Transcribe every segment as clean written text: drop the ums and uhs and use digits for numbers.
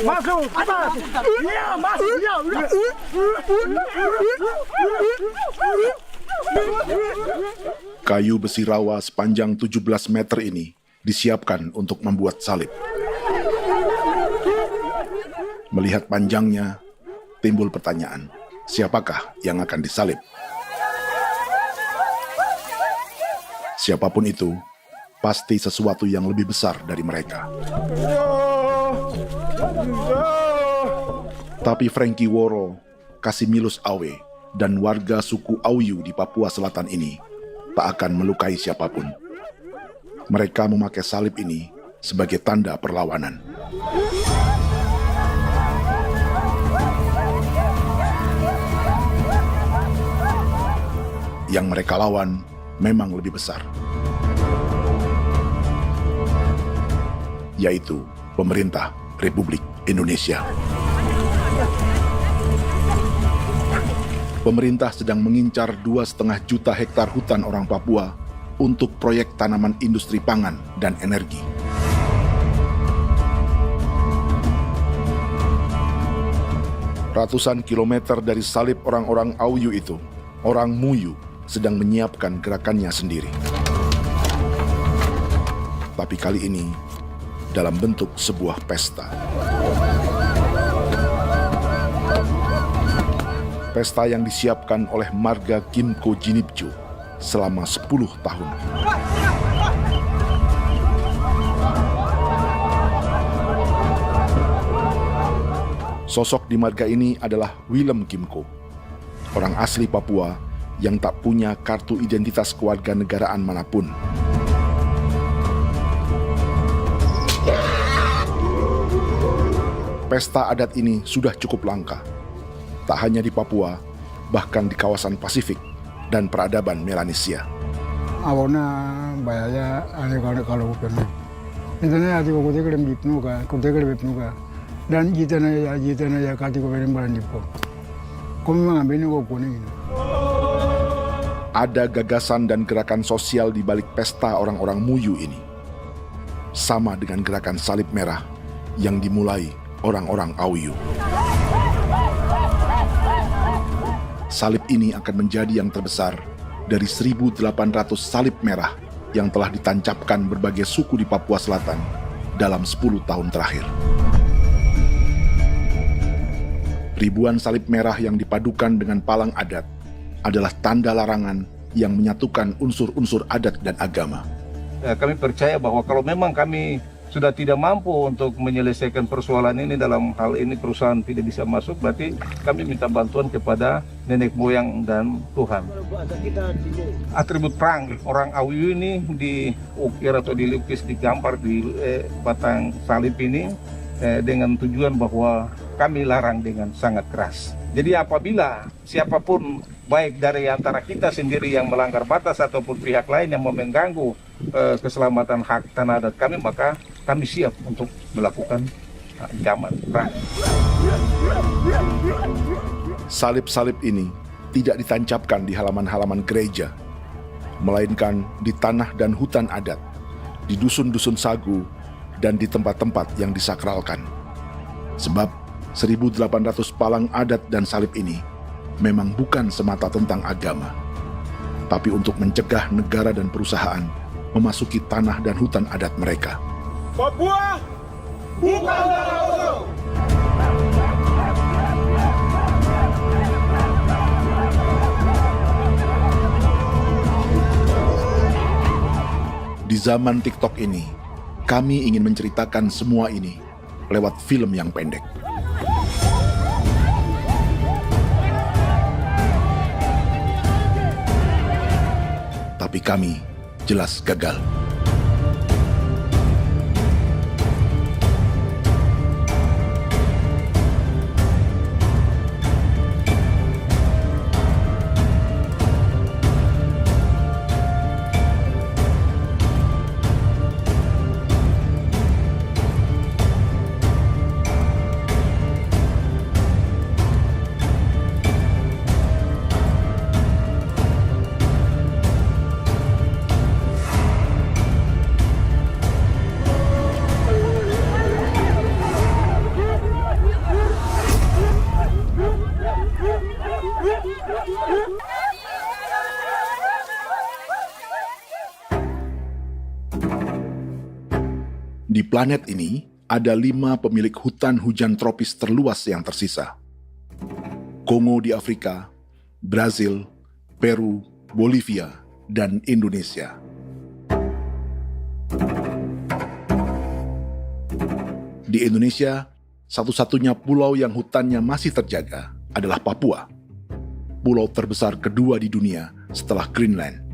Masuk. Iya, masuk. Iya. Kayu besi rawa sepanjang 17 meter ini disiapkan untuk membuat salib. Melihat panjangnya, timbul pertanyaan, siapakah yang akan disalib? Siapapun itu, pasti sesuatu yang lebih besar dari mereka. Tapi Frankie Woro, Casimilus Awe, dan warga suku Auyu di Papua Selatan ini tak akan melukai siapapun. Mereka memakai salib ini sebagai tanda perlawanan. Yang mereka lawan memang lebih besar, yaitu pemerintah Republik Indonesia. Pemerintah sedang mengincar 2,5 juta hektar hutan orang Papua untuk proyek tanaman industri pangan dan energi. Ratusan kilometer dari salib orang-orang Auyu itu, orang Muyu sedang menyiapkan gerakannya sendiri. Tapi kali ini dalam bentuk sebuah pesta. Pesta yang disiapkan oleh marga Kimco Jinipju selama 10 tahun. Sosok di marga ini adalah Willem Kimco, orang asli Papua yang tak punya kartu identitas kewarganegaraan manapun. Pesta adat ini sudah cukup langka, tak hanya di Papua, bahkan di kawasan Pasifik dan peradaban Melanesia. Awalnya bayarnya kalau bukan. Intinya hati kau tegelem bipnuka, dan jitana ya kati kau beri barang dipo. Kau memang ambil kau kuning. Ada gagasan dan gerakan sosial di balik pesta orang-orang Muyu ini. Sama dengan gerakan salib merah yang dimulai orang-orang Auyu. Salib ini akan menjadi yang terbesar dari 1.800 salib merah yang telah ditancapkan berbagai suku di Papua Selatan dalam 10 tahun terakhir. Ribuan salib merah yang dipadukan dengan palang adat adalah tanda larangan yang menyatukan unsur-unsur adat dan agama. Kami percaya bahwa kalau memang kami sudah tidak mampu untuk menyelesaikan persoalan ini, dalam hal ini perusahaan tidak bisa masuk, berarti kami minta bantuan kepada nenek moyang dan Tuhan. Atribut perang orang Auyu ini diukir atau dilukis, digambar di batang salib ini dengan tujuan bahwa kami larang dengan sangat keras. Jadi apabila siapapun, baik dari antara kita sendiri yang melanggar batas ataupun pihak lain yang mau mengganggu keselamatan hak tanah adat kami, maka kami siap untuk melakukan ancaman perang. Salib-salib ini tidak ditancapkan di halaman-halaman gereja, melainkan di tanah dan hutan adat, di dusun-dusun sagu, dan di tempat-tempat yang disakralkan. Sebab 1.800 palang adat dan salib ini memang bukan semata tentang agama, tapi untuk mencegah negara dan perusahaan memasuki tanah dan hutan adat mereka. Papua bukan tanah kosong. Di zaman TikTok ini, kami ingin menceritakan semua ini lewat film yang pendek. Tapi kami jelas gagal. Di planet ini, ada 5 pemilik hutan hujan tropis terluas yang tersisa. Kongo di Afrika, Brazil, Peru, Bolivia, dan Indonesia. Di Indonesia, satu-satunya pulau yang hutannya masih terjaga adalah Papua, pulau terbesar kedua di dunia setelah Greenland.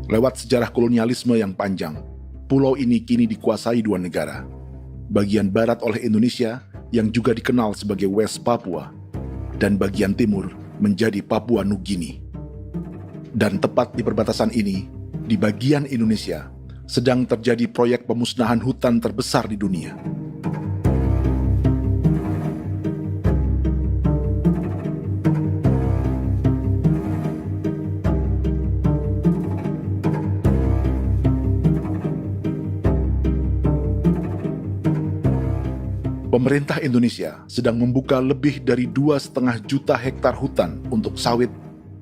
Lewat sejarah kolonialisme yang panjang, pulau ini kini dikuasai 2 negara. Bagian barat oleh Indonesia yang juga dikenal sebagai West Papua, dan bagian timur menjadi Papua Nugini. Dan tepat di perbatasan ini, di bagian Indonesia, sedang terjadi proyek pemusnahan hutan terbesar di dunia. Pemerintah Indonesia sedang membuka lebih dari 2,5 juta hektar hutan untuk sawit,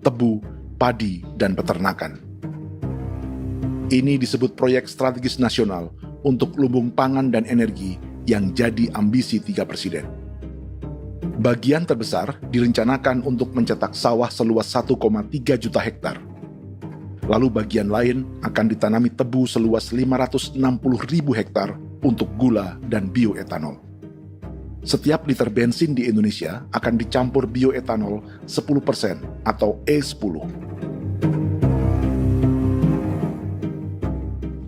tebu, padi, dan peternakan. Ini disebut proyek strategis nasional untuk lumbung pangan dan energi yang jadi ambisi 3 presiden. Bagian terbesar direncanakan untuk mencetak sawah seluas 1,3 juta hektar. Lalu bagian lain akan ditanami tebu seluas 560.000 hektar untuk gula dan bioetanol. Setiap liter bensin di Indonesia akan dicampur bioetanol 10% atau E10.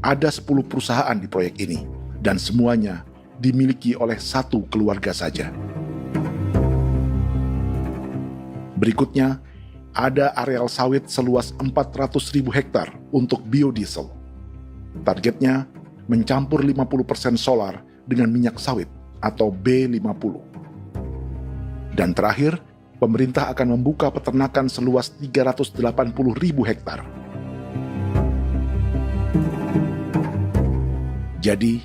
Ada 10 perusahaan di proyek ini, dan semuanya dimiliki oleh 1 keluarga saja. Berikutnya, ada areal sawit seluas 400.000 hektar untuk biodiesel. Targetnya mencampur 50% solar dengan minyak sawit atau B50. Dan terakhir, pemerintah akan membuka peternakan seluas 380.000 hektar. Jadi,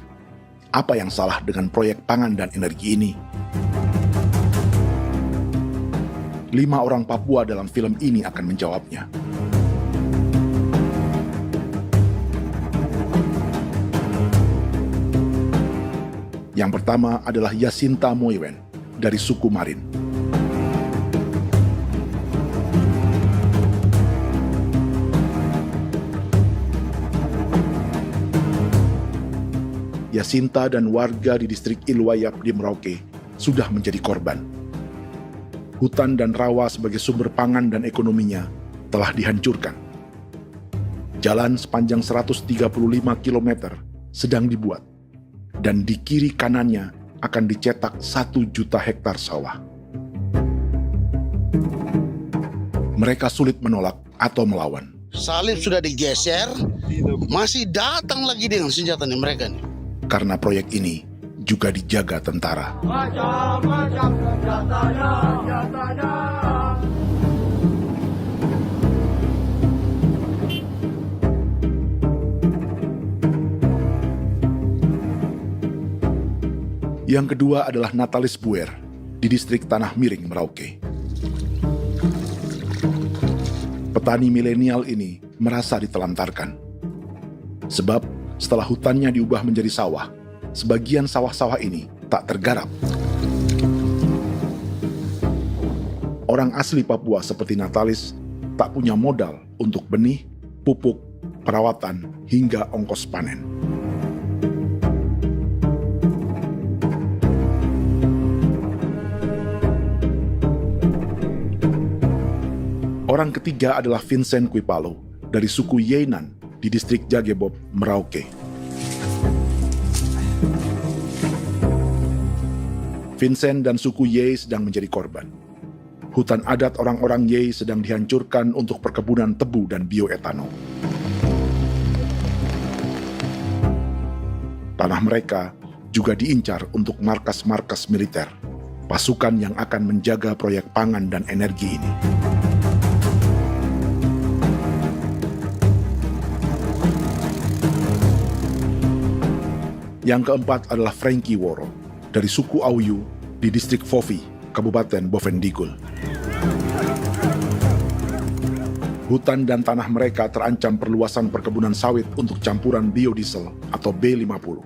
apa yang salah dengan proyek pangan dan energi ini? 5 orang Papua dalam film ini akan menjawabnya. Yang pertama adalah Yasinta Moiwen dari suku Marin. Yasinta dan warga di distrik Ilwayap di Merauke sudah menjadi korban. Hutan dan rawa sebagai sumber pangan dan ekonominya telah dihancurkan. Jalan sepanjang 135 km sedang dibuat, dan di kiri kanannya akan dicetak 1 juta hektar sawah. Mereka sulit menolak atau melawan. Salib sudah digeser, masih datang lagi dengan senjata nih mereka nih. Karena proyek ini juga dijaga tentara. Macam-macam senjatanya. Yang kedua adalah Natalis Buer di distrik Tanah Miring, Merauke. Petani milenial ini merasa ditelantarkan. Sebab setelah hutannya diubah menjadi sawah, sebagian sawah-sawah ini tak tergarap. Orang asli Papua seperti Natalis tak punya modal untuk benih, pupuk, perawatan, hingga ongkos panen. Orang ketiga adalah Vincent Kuipalo dari suku Yenan di distrik Jagebob, Merauke. Vincent dan suku Ye sedang menjadi korban. Hutan adat orang-orang Ye sedang dihancurkan untuk perkebunan tebu dan bioetanol. Tanah mereka juga diincar untuk markas-markas militer, pasukan yang akan menjaga proyek pangan dan energi ini. Yang keempat adalah Frankie Woro dari suku Auyu di distrik Fofi, Kabupaten Bovendigul. Hutan dan tanah mereka terancam perluasan perkebunan sawit untuk campuran biodiesel atau B50.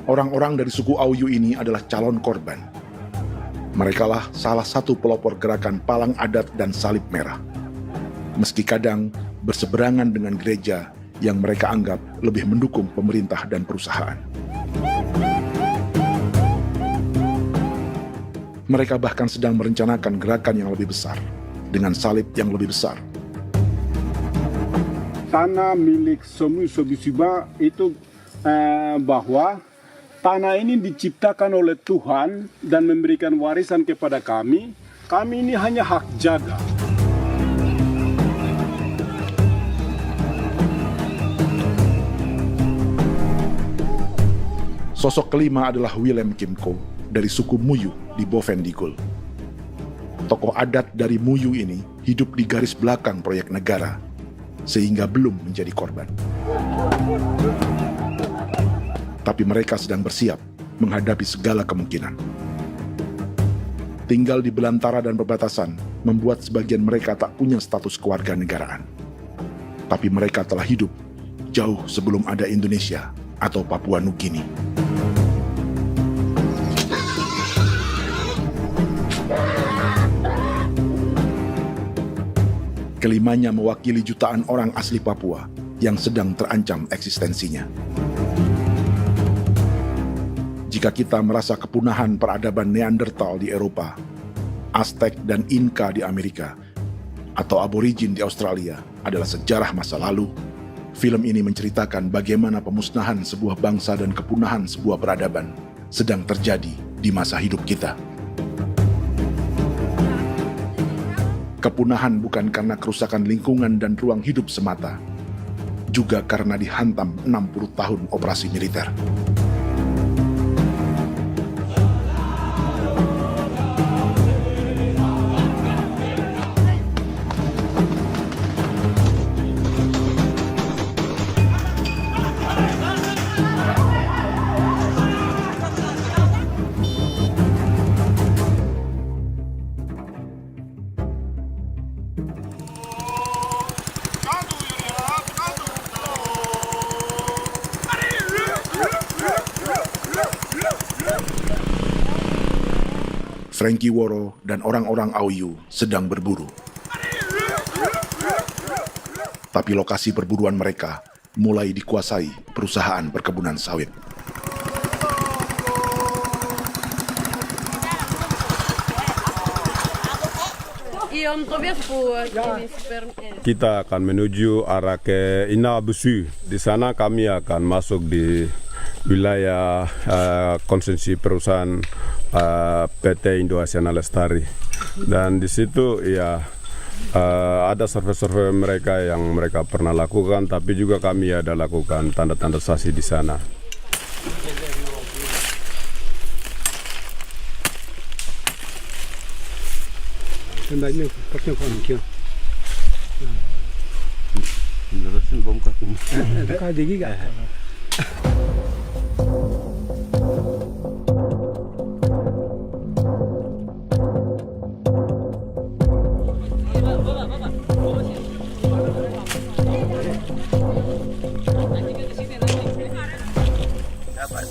Orang-orang dari suku Auyu ini adalah calon korban. Merekalah salah satu pelopor gerakan Palang Adat dan Salib Merah. Meski kadang berseberangan dengan gereja yang mereka anggap lebih mendukung pemerintah dan perusahaan. Mereka bahkan sedang merencanakan gerakan yang lebih besar, dengan salib yang lebih besar. Tanah milik Somu Sobisiba itu bahwa tanah ini diciptakan oleh Tuhan dan memberikan warisan kepada kami. Kami ini hanya hak jaga. Sosok kelima adalah Willem Kimco dari suku Muyu di Bovendigul. Tokoh adat dari Muyu ini hidup di garis belakang proyek negara, sehingga belum menjadi korban. Tapi mereka sedang bersiap menghadapi segala kemungkinan. Tinggal di belantara dan perbatasan membuat sebagian mereka tak punya status kewarganegaraan. Tapi mereka telah hidup jauh sebelum ada Indonesia atau Papua Nugini. Kelimanya mewakili jutaan orang asli Papua yang sedang terancam eksistensinya. Jika kita merasa kepunahan peradaban Neanderthal di Eropa, Aztec dan Inca di Amerika, atau aborigin di Australia adalah sejarah masa lalu, film ini menceritakan bagaimana pemusnahan sebuah bangsa dan kepunahan sebuah peradaban sedang terjadi di masa hidup kita. Kepunahan bukan karena kerusakan lingkungan dan ruang hidup semata, juga karena dihantam 60 tahun operasi militer. Frankie Woro dan orang-orang Auyu sedang berburu. Tapi lokasi perburuan mereka mulai dikuasai perusahaan perkebunan sawit. Kita akan menuju arah ke Inabusu. Di sana kami akan masuk di wilayah konsesi perusahaan PT Indo Asiana Lestari, dan di situ ya ada survei-survei mereka yang mereka pernah lakukan, tapi juga kami ada lakukan tanda-tanda saksi di sana.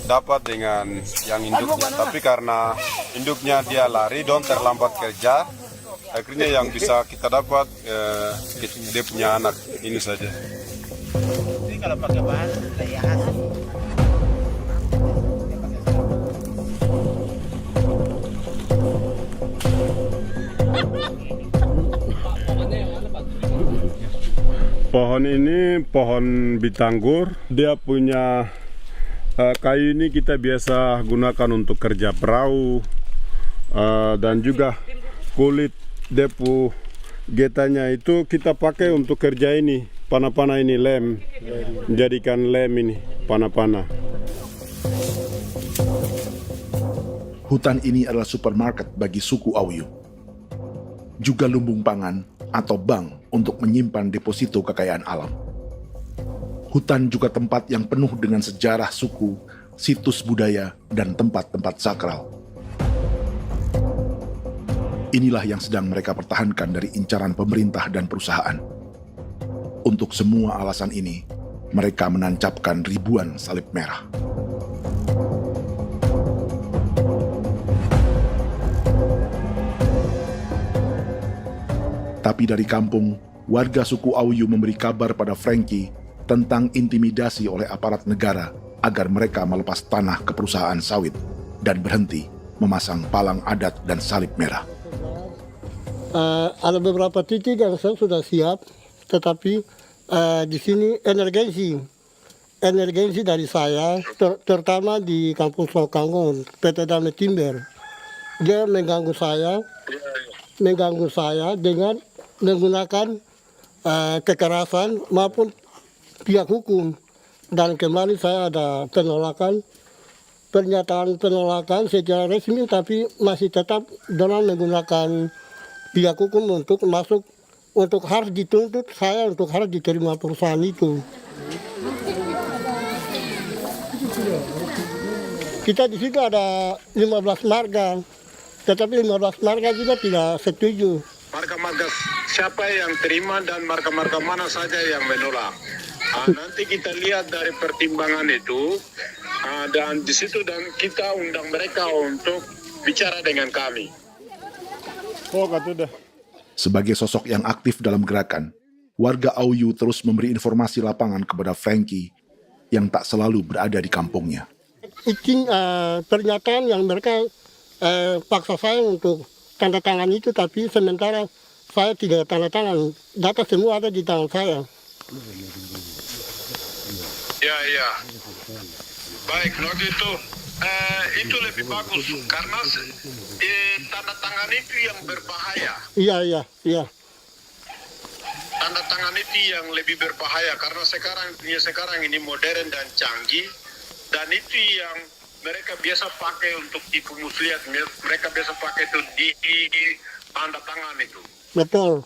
Dapat dengan yang induknya, tapi karena induknya dia lari dan terlambat kerja, akhirnya yang bisa kita dapat dia punya anak ini saja. Ini kalau pakai bahan kayak hasil. Pohon ini pohon bitanggur, dia punya kayu ini kita biasa gunakan untuk kerja perahu, dan juga kulit depu getanya itu kita pakai untuk kerja ini, panah-panah ini lem, jadikan lem ini, panah-panah. Hutan ini adalah supermarket bagi suku Auyu. Juga lumbung pangan atau bank untuk menyimpan deposito kekayaan alam. Hutan juga tempat yang penuh dengan sejarah suku, situs budaya, dan tempat-tempat sakral. Inilah yang sedang mereka pertahankan dari incaran pemerintah dan perusahaan. Untuk semua alasan ini, mereka menancapkan ribuan salib merah. Tapi dari kampung, warga suku Auyu memberi kabar pada Frankie tentang intimidasi oleh aparat negara agar mereka melepas tanah ke perusahaan sawit dan berhenti memasang palang adat dan salib merah. Ada beberapa titik yang saya sudah siap, tetapi di sini emergensi dari saya, terutama di Kampung Sokanggon, PT Damai Timber. Dia mengganggu saya dengan menggunakan kekerasan maupun pihak hukum. Dan kemarin saya ada pernyataan penolakan secara resmi, tapi masih tetap dengan menggunakan pihak hukum untuk masuk, untuk harus dituntut saya untuk harus diterima perusahaan itu. Kita di situ ada 15 marga, tetapi 15 marga juga tidak setuju. Marga-marga siapa yang terima dan marga-marga mana saja yang menolak. Nanti kita lihat dari pertimbangan itu, dan di situ dan kita undang mereka untuk bicara dengan kami. Sebagai sosok yang aktif dalam gerakan, warga Auyu terus memberi informasi lapangan kepada Frankie yang tak selalu berada di kampungnya. Izin pernyataan yang mereka paksa saya untuk tanda tangan itu, tapi sementara saya tidak tanda tangan. Data semua ada di tangan saya. Ya. Baik, kalau gitu itu lebih bagus karena tanda tangan itu yang berbahaya. Iya. Tanda tangan itu yang lebih berbahaya karena sekarang ini modern dan canggih, dan itu yang mereka biasa pakai untuk tipu muslihat. Mereka biasa pakai itu di tanda tangan itu. Betul.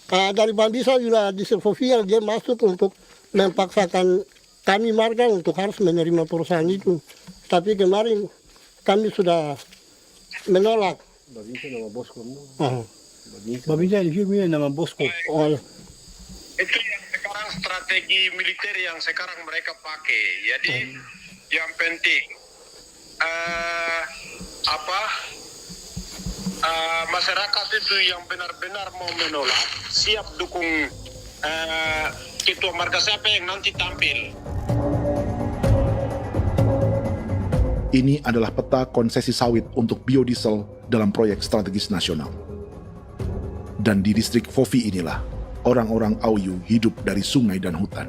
Dari Bambisa juga di Sofia dia masuk untuk memaksakan kami marga untuk harus menerima perusahaan itu. Tapi kemarin kami sudah menolak. Babinsa di sini nama bosku. Itu yang sekarang strategi militer yang sekarang mereka pakai. Jadi yang penting masyarakat itu yang benar-benar mau menolak siap dukung ketua marga siapa yang nanti tampil. Ini adalah peta konsesi sawit untuk biodiesel dalam proyek strategis nasional. Dan di distrik Fofi inilah, orang-orang Auyu hidup dari sungai dan hutan.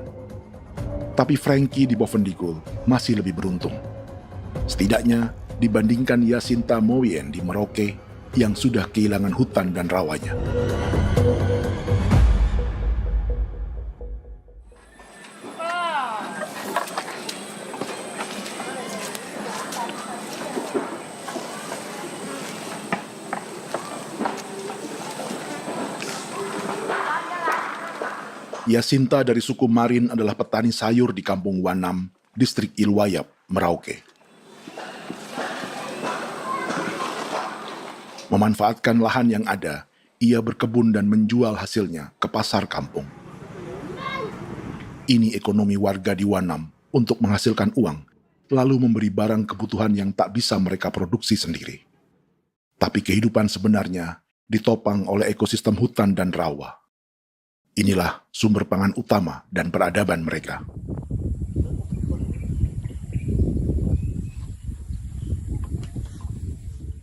Tapi Frankie di Bovendigul masih lebih beruntung. Setidaknya dibandingkan Yasinta Mowien di Merauke yang sudah kehilangan hutan dan rawanya. Yasinta dari suku Marin adalah petani sayur di Kampung Wanam, distrik Ilwayap, Merauke. Memanfaatkan lahan yang ada, ia berkebun dan menjual hasilnya ke pasar kampung. Ini ekonomi warga di Wanam untuk menghasilkan uang, lalu memberi barang kebutuhan yang tak bisa mereka produksi sendiri. Tapi kehidupan sebenarnya ditopang oleh ekosistem hutan dan rawa. Inilah sumber pangan utama dan peradaban mereka.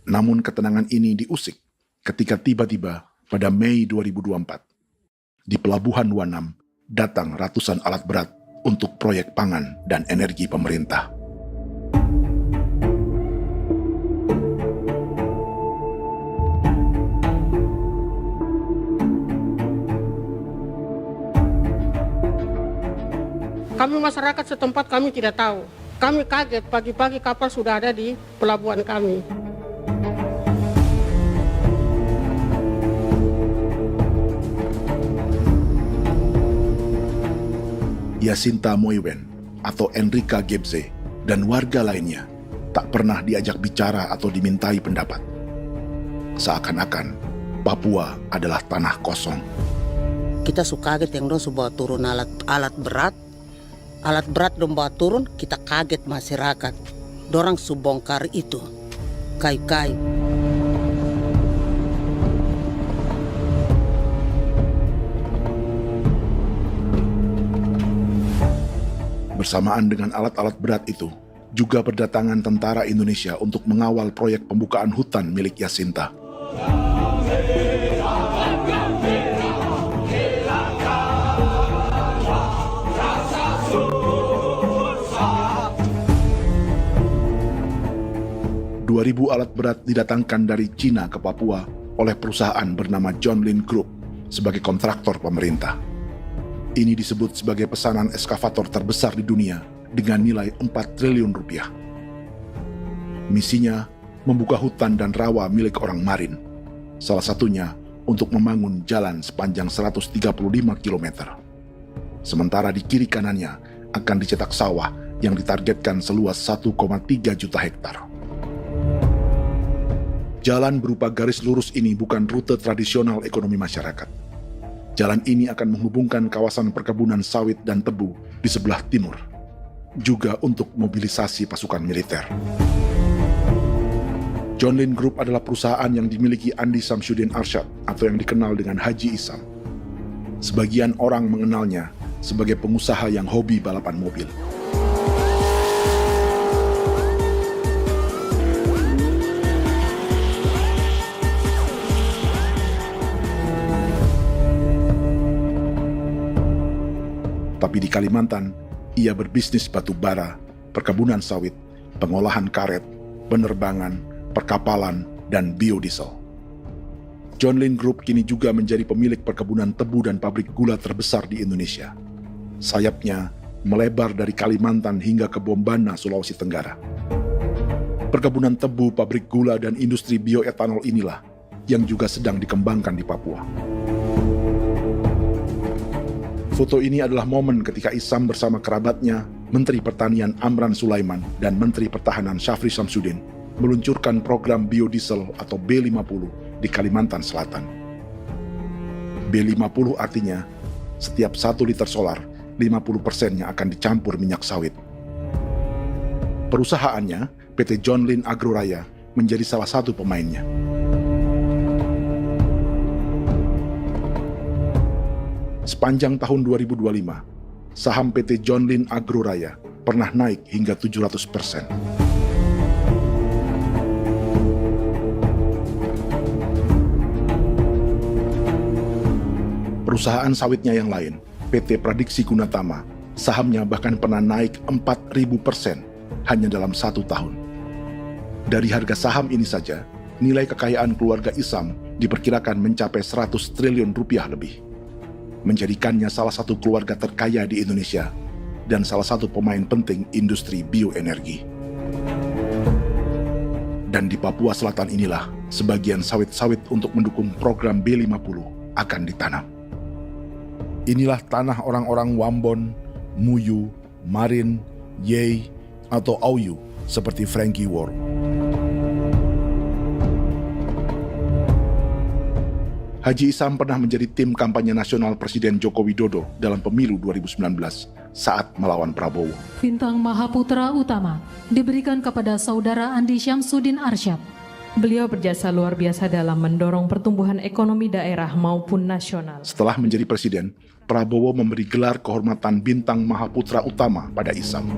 Namun ketenangan ini diusik ketika tiba-tiba pada Mei 2024, di Pelabuhan Wanam datang ratusan alat berat untuk proyek pangan dan energi pemerintah. Kami masyarakat setempat kami tidak tahu. Kami kaget pagi-pagi kapal sudah ada di pelabuhan kami. Yasinta Mowien atau Enrika Gebze dan warga lainnya tak pernah diajak bicara atau dimintai pendapat. Seakan-akan Papua adalah tanah kosong. Kita suka kaget yang dong bawa turun alat berat dong bawa turun, kita kaget masyarakat. Dorang subongkar itu kayu-kayu. Bersamaan dengan alat-alat berat itu, juga berdatangan tentara Indonesia untuk mengawal proyek pembukaan hutan milik Jacinta. Ribu alat berat didatangkan dari Cina ke Papua oleh perusahaan bernama John Lin Group sebagai kontraktor pemerintah. Ini disebut sebagai pesanan eskavator terbesar di dunia dengan nilai 4 triliun rupiah. Misinya membuka hutan dan rawa milik orang Marin, salah satunya untuk membangun jalan sepanjang 135 km. Sementara di kiri kanannya akan dicetak sawah yang ditargetkan seluas 1,3 juta hektar. Jalan berupa garis lurus ini bukan rute tradisional ekonomi masyarakat. Jalan ini akan menghubungkan kawasan perkebunan sawit dan tebu di sebelah timur, juga untuk mobilisasi pasukan militer. John Lin Group adalah perusahaan yang dimiliki Andi Samsudin Arsyad atau yang dikenal dengan Haji Isam. Sebagian orang mengenalnya sebagai pengusaha yang hobi balapan mobil. Tapi di Kalimantan, ia berbisnis batu bara, perkebunan sawit, pengolahan karet, penerbangan, perkapalan, dan biodiesel. John Lin Group kini juga menjadi pemilik perkebunan tebu dan pabrik gula terbesar di Indonesia. Sayapnya melebar dari Kalimantan hingga ke Bombana, Sulawesi Tenggara. Perkebunan tebu, pabrik gula, dan industri bioetanol inilah yang juga sedang dikembangkan di Papua. Foto ini adalah momen ketika Isam bersama kerabatnya, Menteri Pertanian Amran Sulaiman dan Menteri Pertahanan Syafri Samsudin meluncurkan program biodiesel atau B50 di Kalimantan Selatan. B50 artinya setiap 1 liter solar, 50%-nya akan dicampur minyak sawit. Perusahaannya, PT John Lin Agroraya, menjadi salah satu pemainnya. Sepanjang tahun 2025, saham PT John Lin Agroraya pernah naik hingga 700%. Perusahaan sawitnya yang lain, PT Pradiksi Gunatama, sahamnya bahkan pernah naik 4.000% hanya dalam 1 tahun. Dari harga saham ini saja, nilai kekayaan keluarga Isam diperkirakan mencapai 100 triliun rupiah lebih, menjadikannya salah satu keluarga terkaya di Indonesia dan salah satu pemain penting industri bioenergi. Dan di Papua Selatan inilah sebagian sawit-sawit untuk mendukung program B50 akan ditanam. Inilah tanah orang-orang Wambon, Muyu, Marin, Yei, atau Auyu seperti Frankie Wor. Haji Isam pernah menjadi tim kampanye nasional Presiden Joko Widodo dalam pemilu 2019 saat melawan Prabowo. Bintang Mahaputra Utama diberikan kepada Saudara Andi Syamsuddin Arsyad. Beliau berjasa luar biasa dalam mendorong pertumbuhan ekonomi daerah maupun nasional. Setelah menjadi presiden, Prabowo memberi gelar kehormatan Bintang Mahaputra Utama pada Isam.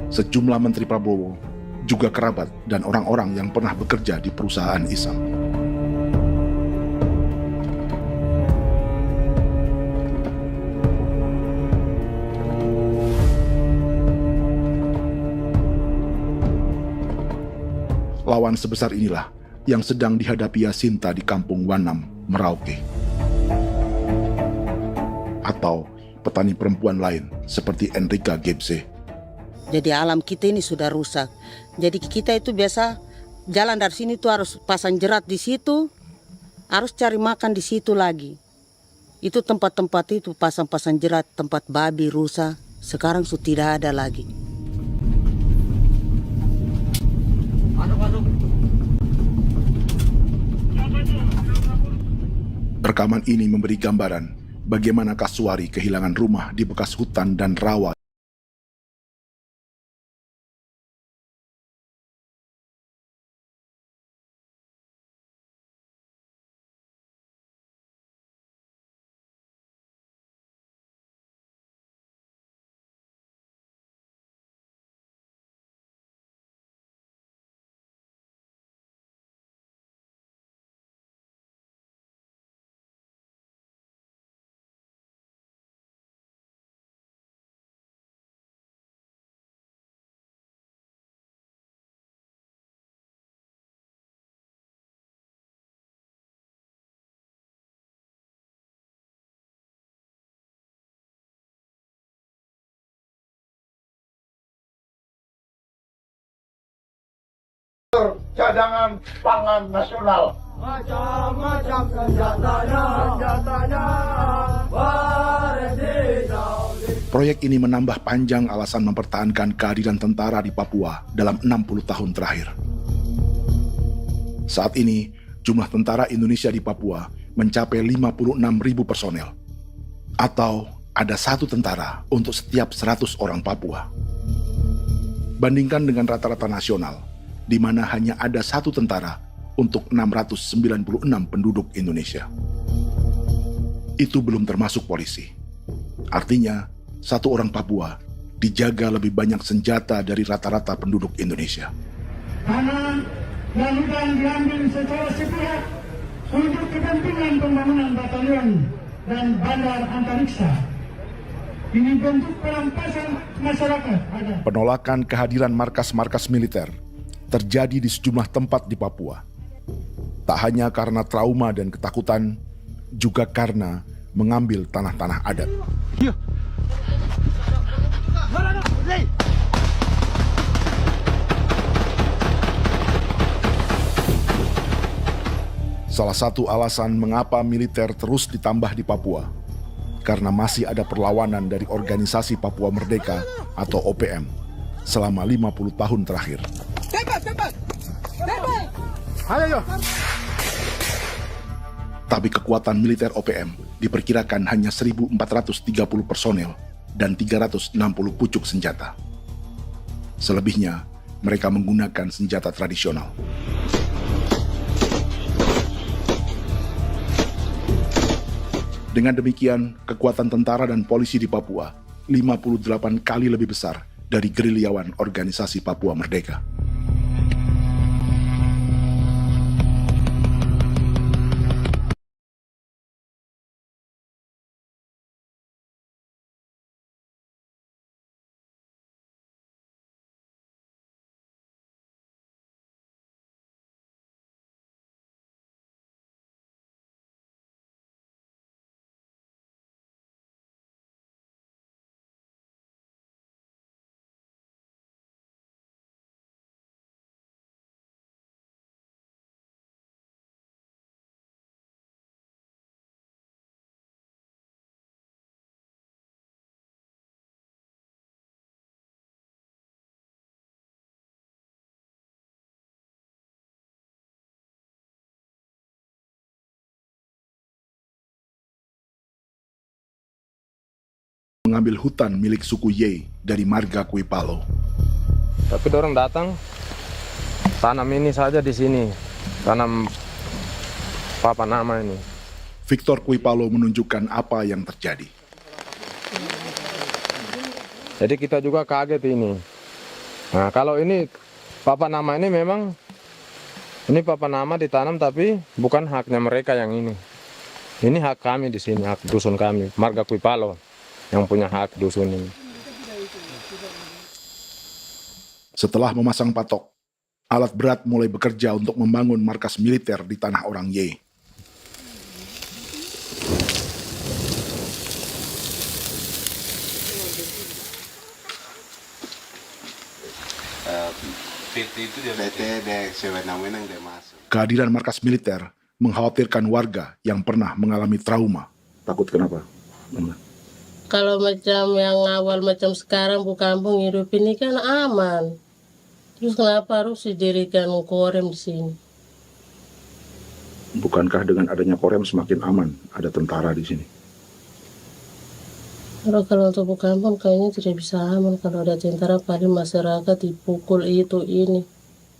Sejumlah menteri Prabowo, juga kerabat dan orang-orang yang pernah bekerja di perusahaan Isam. Lawan sebesar inilah yang sedang dihadapi Jacinta di kampung Wanam, Merauke. Atau petani perempuan lain seperti Enrika Gebze. Jadi alam kita ini sudah rusak. Jadi kita itu biasa jalan dari sini tuh harus pasang jerat di situ, harus cari makan di situ lagi. Itu tempat-tempat itu pasang-pasang jerat, tempat babi, rusa, sekarang sudah tidak ada lagi. Rekaman ini memberi gambaran bagaimana Kasuari kehilangan rumah di bekas hutan dan rawa. Cadangan pangan nasional. Macam-macam senjatanya, Proyek ini menambah panjang alasan mempertahankan kehadiran tentara di Papua dalam 60 tahun terakhir. Saat ini, jumlah tentara Indonesia di Papua mencapai 56.000 personel. Atau ada 1 tentara untuk setiap 100 orang Papua. Bandingkan dengan rata-rata nasional, di mana hanya ada 1 tentara untuk 696 penduduk Indonesia. Itu belum termasuk polisi. Artinya, 1 orang Papua dijaga lebih banyak senjata dari rata-rata penduduk Indonesia. Tanah dan hutan diambil secara sepihak untuk kepentingan pembangunan batalion dan bandar antariksa. Ini bentuk perampasan masyarakat. Penolakan kehadiran markas-markas militer terjadi di sejumlah tempat di Papua. Tak hanya karena trauma dan ketakutan, juga karena mengambil tanah-tanah adat. Salah satu alasan mengapa militer terus ditambah di Papua, karena masih ada perlawanan dari Organisasi Papua Merdeka atau OPM selama 50 tahun terakhir. Tapi kekuatan militer OPM diperkirakan hanya 1.430 personel dan 360 pucuk senjata. Selebihnya, mereka menggunakan senjata tradisional. Dengan demikian, kekuatan tentara dan polisi di Papua 58 kali lebih besar dari gerilyawan Organisasi Papua Merdeka. Mengambil hutan milik suku Ye dari marga Kuipalo. Tapi dorong datang tanam ini saja di sini, tanam papan nama ini. Victor Kuipalo menunjukkan apa yang terjadi. Jadi kita juga kaget ini. Nah, kalau ini papan nama ini memang ini papan nama ditanam tapi bukan haknya mereka yang ini. Ini hak kami di sini, hak dusun kami, marga Kuipalo yang punya hak dusun ini. Setelah memasang patok, alat berat mulai bekerja untuk membangun markas militer di tanah orang Ye. Kehadiran markas militer mengkhawatirkan warga yang pernah mengalami trauma. Takut kenapa? Kalau macam yang awal macam sekarang bu kampung hidup ini kan aman. Terus kenapa harus didirikan korem di sini? Bukankah dengan adanya Korem semakin aman ada tentara di sini? Kalau untuk kampung kayaknya tidak bisa aman kalau ada tentara, paling masyarakat dipukul itu ini.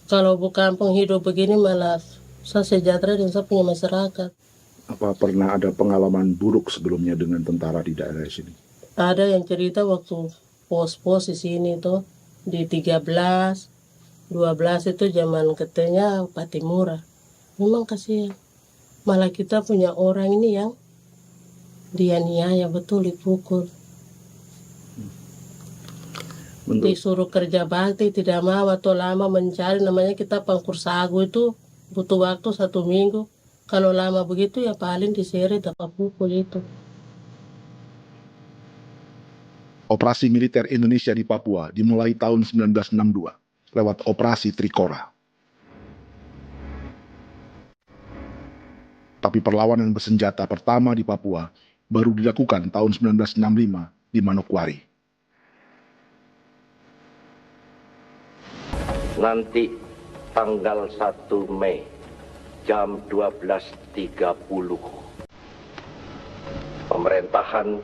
Kalau kampung hidup begini malah saya sejahtera dan saya punya masyarakat. Apa pernah ada pengalaman buruk sebelumnya dengan tentara di daerah sini? Ada yang cerita waktu pos-pos di sini tuh di 13, 12 itu zaman katanya Patimura. Memang kasihan. Malah kita punya orang ini yang dianiaya betul, dipukul. Disuruh kerja bakti tidak mau atau lama mencari, namanya kita pangkur sagu itu butuh waktu 1 minggu. Kalau lama begitu ya paling diseret dapat pukul itu. Operasi militer Indonesia di Papua dimulai tahun 1962 lewat Operasi Trikora. Tapi perlawanan bersenjata pertama di Papua baru dilakukan tahun 1965 di Manokwari. Nanti tanggal 1 Mei jam 12.30 pemerintahan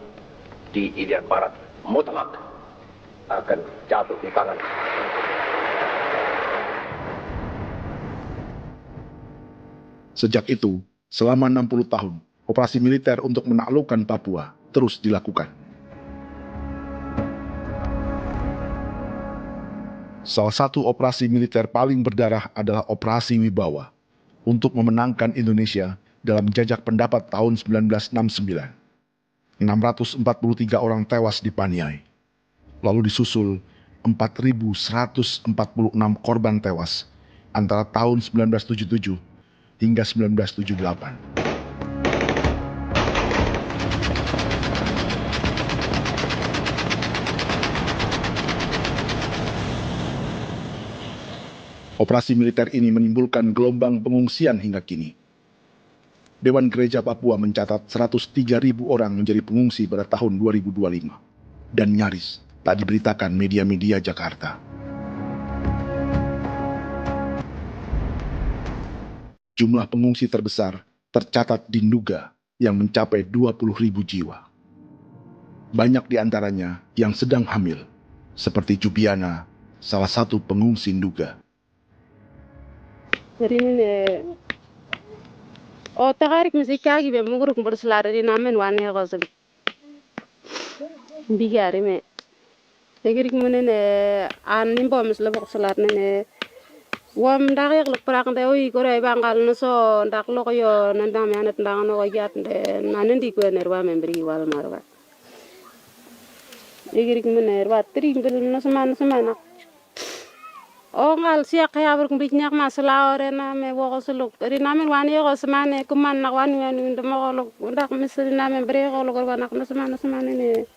di Irian Barat mutlak akan jatuh di tangan. Sejak itu, selama 60 tahun, operasi militer untuk menaklukkan Papua terus dilakukan. Salah satu operasi militer paling berdarah adalah Operasi Wibawa untuk memenangkan Indonesia dalam jajak pendapat tahun 1969. 643 orang tewas di Paniai. Lalu disusul 4.146 korban tewas antara tahun 1977 hingga 1978. Operasi militer ini menimbulkan gelombang pengungsian hingga kini. Dewan Gereja Papua mencatat 103.000 orang menjadi pengungsi pada tahun 2025 dan nyaris tak diberitakan media-media Jakarta. Jumlah pengungsi terbesar tercatat di Nduga yang mencapai 20.000 jiwa. Banyak di antaranya yang sedang hamil, seperti Jubiana, salah satu pengungsi Nduga. Jadi ini takarik mesti kaki be muguruk berselari namen wane gosel bigari me tegirik munene an nimbo mesle berselar nene wam darik lek prak de oi gore bangal no so ndak lo yo nandang me anet ndang no yat de nanen di ko nerwa membri wal marwa tegirik munene wa tri ngel no semana ngal siak kaya berkumpulnya masalah orang me wokosuluk rina men wani ko semane kuman nak wani ndemo ko ndak misalnya me bre ko ko nak semane ne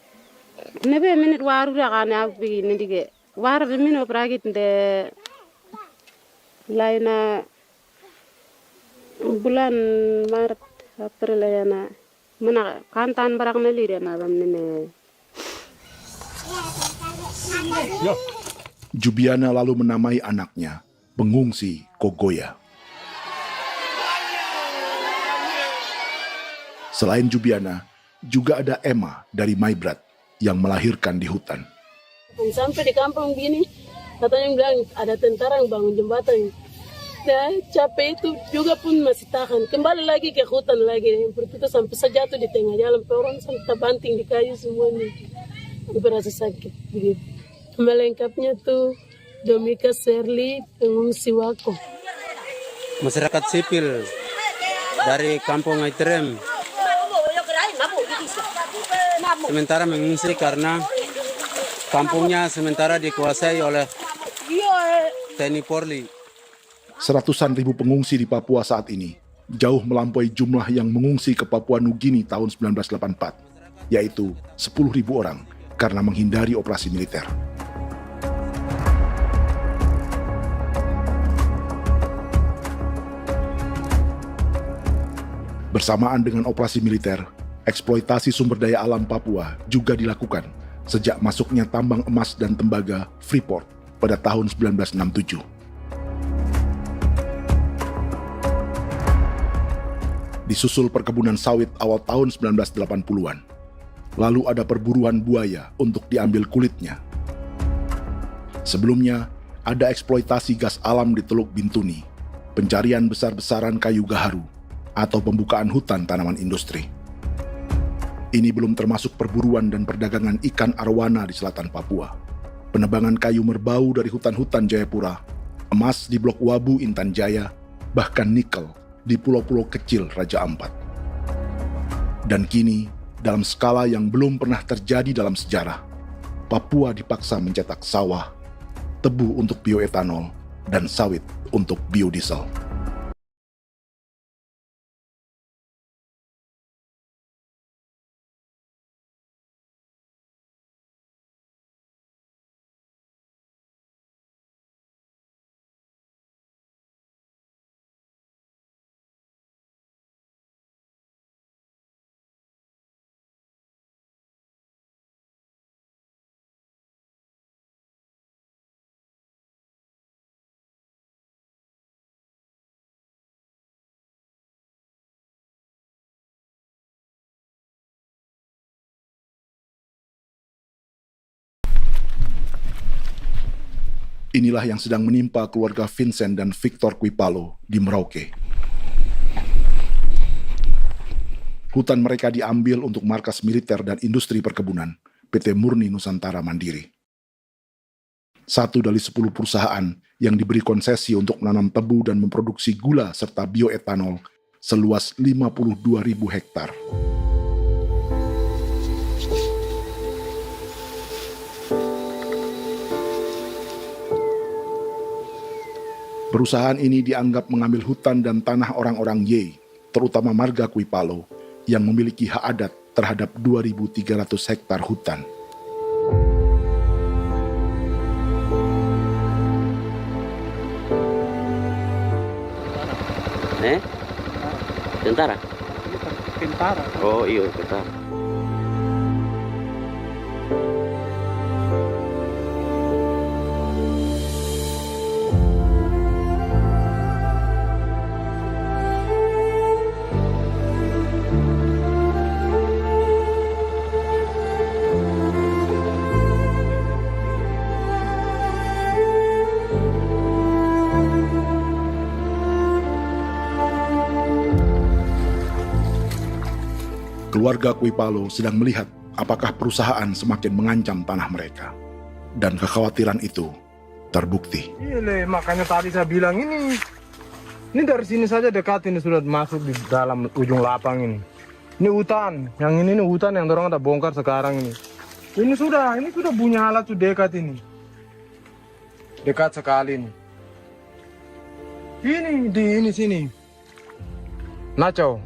nebe minit waru ra kana bi ndige war be mino pragit de laina bulan Maret April yana mana kantan barang na lire na bam ne Jubiana lalu menamai anaknya Pengungsi Kogoya. Selain Jubiana, juga ada Emma dari Maibrat yang melahirkan di hutan. Sampai di kampung begini, katanya bilang ada tentara yang bangun jembatan. Nah, capek itu juga pun masih tahan. Kembali lagi ke hutan lagi. Kita sampai sejatuh di tengah jalan. Orang sampai terbanting di kayu semuanya. Berasa sakit begitu. Melengkapnya tuh Domika Serli, pengungsi Wako. Masyarakat sipil dari Kampung Aitrem sementara mengungsi karena kampungnya sementara dikuasai oleh TNI Polri. Seratusan ribu pengungsi di Papua saat ini jauh melampaui jumlah yang mengungsi ke Papua Nugini tahun 1984, yaitu 10.000 orang karena menghindari operasi militer. Bersamaan dengan operasi militer, eksploitasi sumber daya alam Papua juga dilakukan sejak masuknya tambang emas dan tembaga Freeport pada tahun 1967. Disusul perkebunan sawit awal tahun 1980-an. Lalu ada perburuan buaya untuk diambil kulitnya. Sebelumnya, ada eksploitasi gas alam di Teluk Bintuni, pencarian besar-besaran kayu gaharu, atau pembukaan hutan tanaman industri. Ini belum termasuk perburuan dan perdagangan ikan arwana di selatan Papua, penebangan kayu merbau dari hutan-hutan Jayapura, emas di Blok Wabu Intan Jaya, bahkan nikel di pulau-pulau kecil Raja Ampat. Dan kini, dalam skala yang belum pernah terjadi dalam sejarah, Papua dipaksa mencetak sawah, tebu untuk bioetanol, dan sawit untuk biodiesel. Inilah yang sedang menimpa keluarga Vincent dan Victor Quipalo di Merauke. Hutan mereka diambil untuk markas militer dan industri perkebunan, PT Murni Nusantara Mandiri. 1 dari 10 perusahaan yang diberi konsesi untuk menanam tebu dan memproduksi gula serta bioetanol seluas 52.000 hektar. Perusahaan ini dianggap mengambil hutan dan tanah orang-orang Ye, terutama marga Quipalo, yang memiliki hak adat terhadap 2.300 hektar hutan. Tentara? Tentara. Oh iya, tentara. Keluarga Quipalo sedang melihat apakah perusahaan semakin mengancam tanah mereka. Dan kekhawatiran itu terbukti. Iya, makanya tadi saya bilang ini dari sini saja dekat, ini sudah masuk di dalam ujung lapang ini. Ini hutan, yang ini hutan yang dorong ada bongkar sekarang ini. Ini sudah punya alat sudah dekat ini. Dekat sekali ini. Ini di sini. Nacau,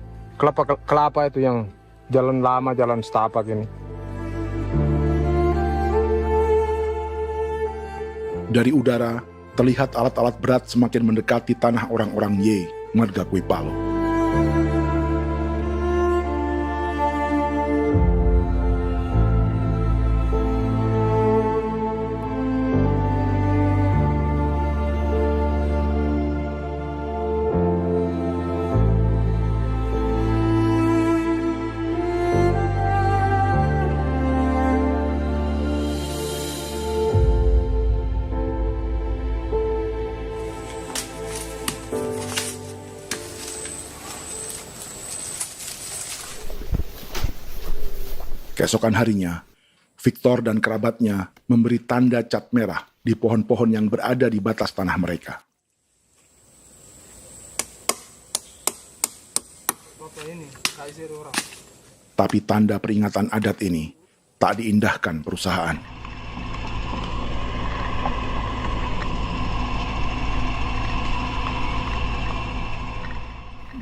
kelapa itu yang jalan lama, jalan setapak ini. Dari udara, terlihat alat-alat berat semakin mendekati tanah orang-orang Ye, marga Quipalo. Keesokan harinya, Victor dan kerabatnya memberi tanda cat merah di pohon-pohon yang berada di batas tanah mereka. Tapi tanda peringatan adat ini tak diindahkan perusahaan.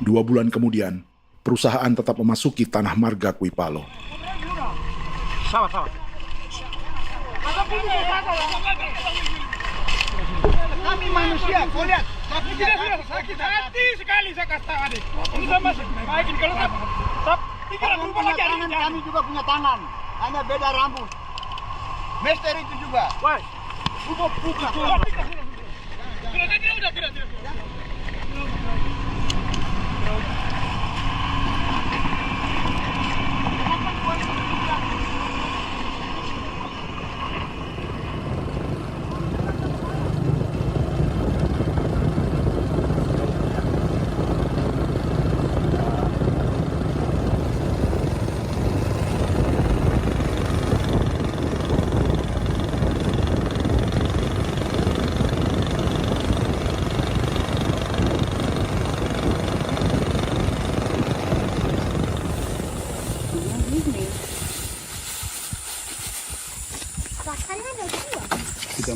Dua bulan kemudian, perusahaan tetap memasuki tanah marga Quipalo. Sama-sama. Kami manusia, kau lihat. Tapi tidak sakit hati sekali saya kasih tahu adik. Ini sama baik kalau pikiran berubah lagi hari ini. Kami juga punya tangan, hanya beda rambut. Mister itu juga. Woi, buka. Tidak.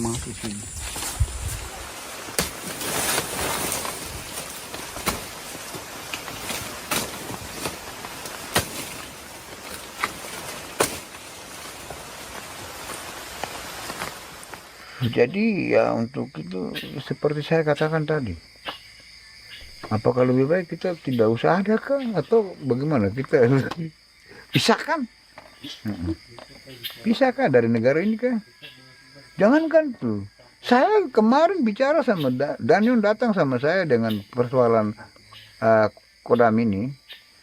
masuk sini. Jadi ya untuk itu seperti saya katakan tadi, apakah lebih baik kita tidak usah ada kan atau bagaimana, kita pisahkan, pisahkan dari negara ini kan? Jangankan tuh, saya kemarin bicara sama Daniel, datang sama saya dengan persoalan Kodam ini,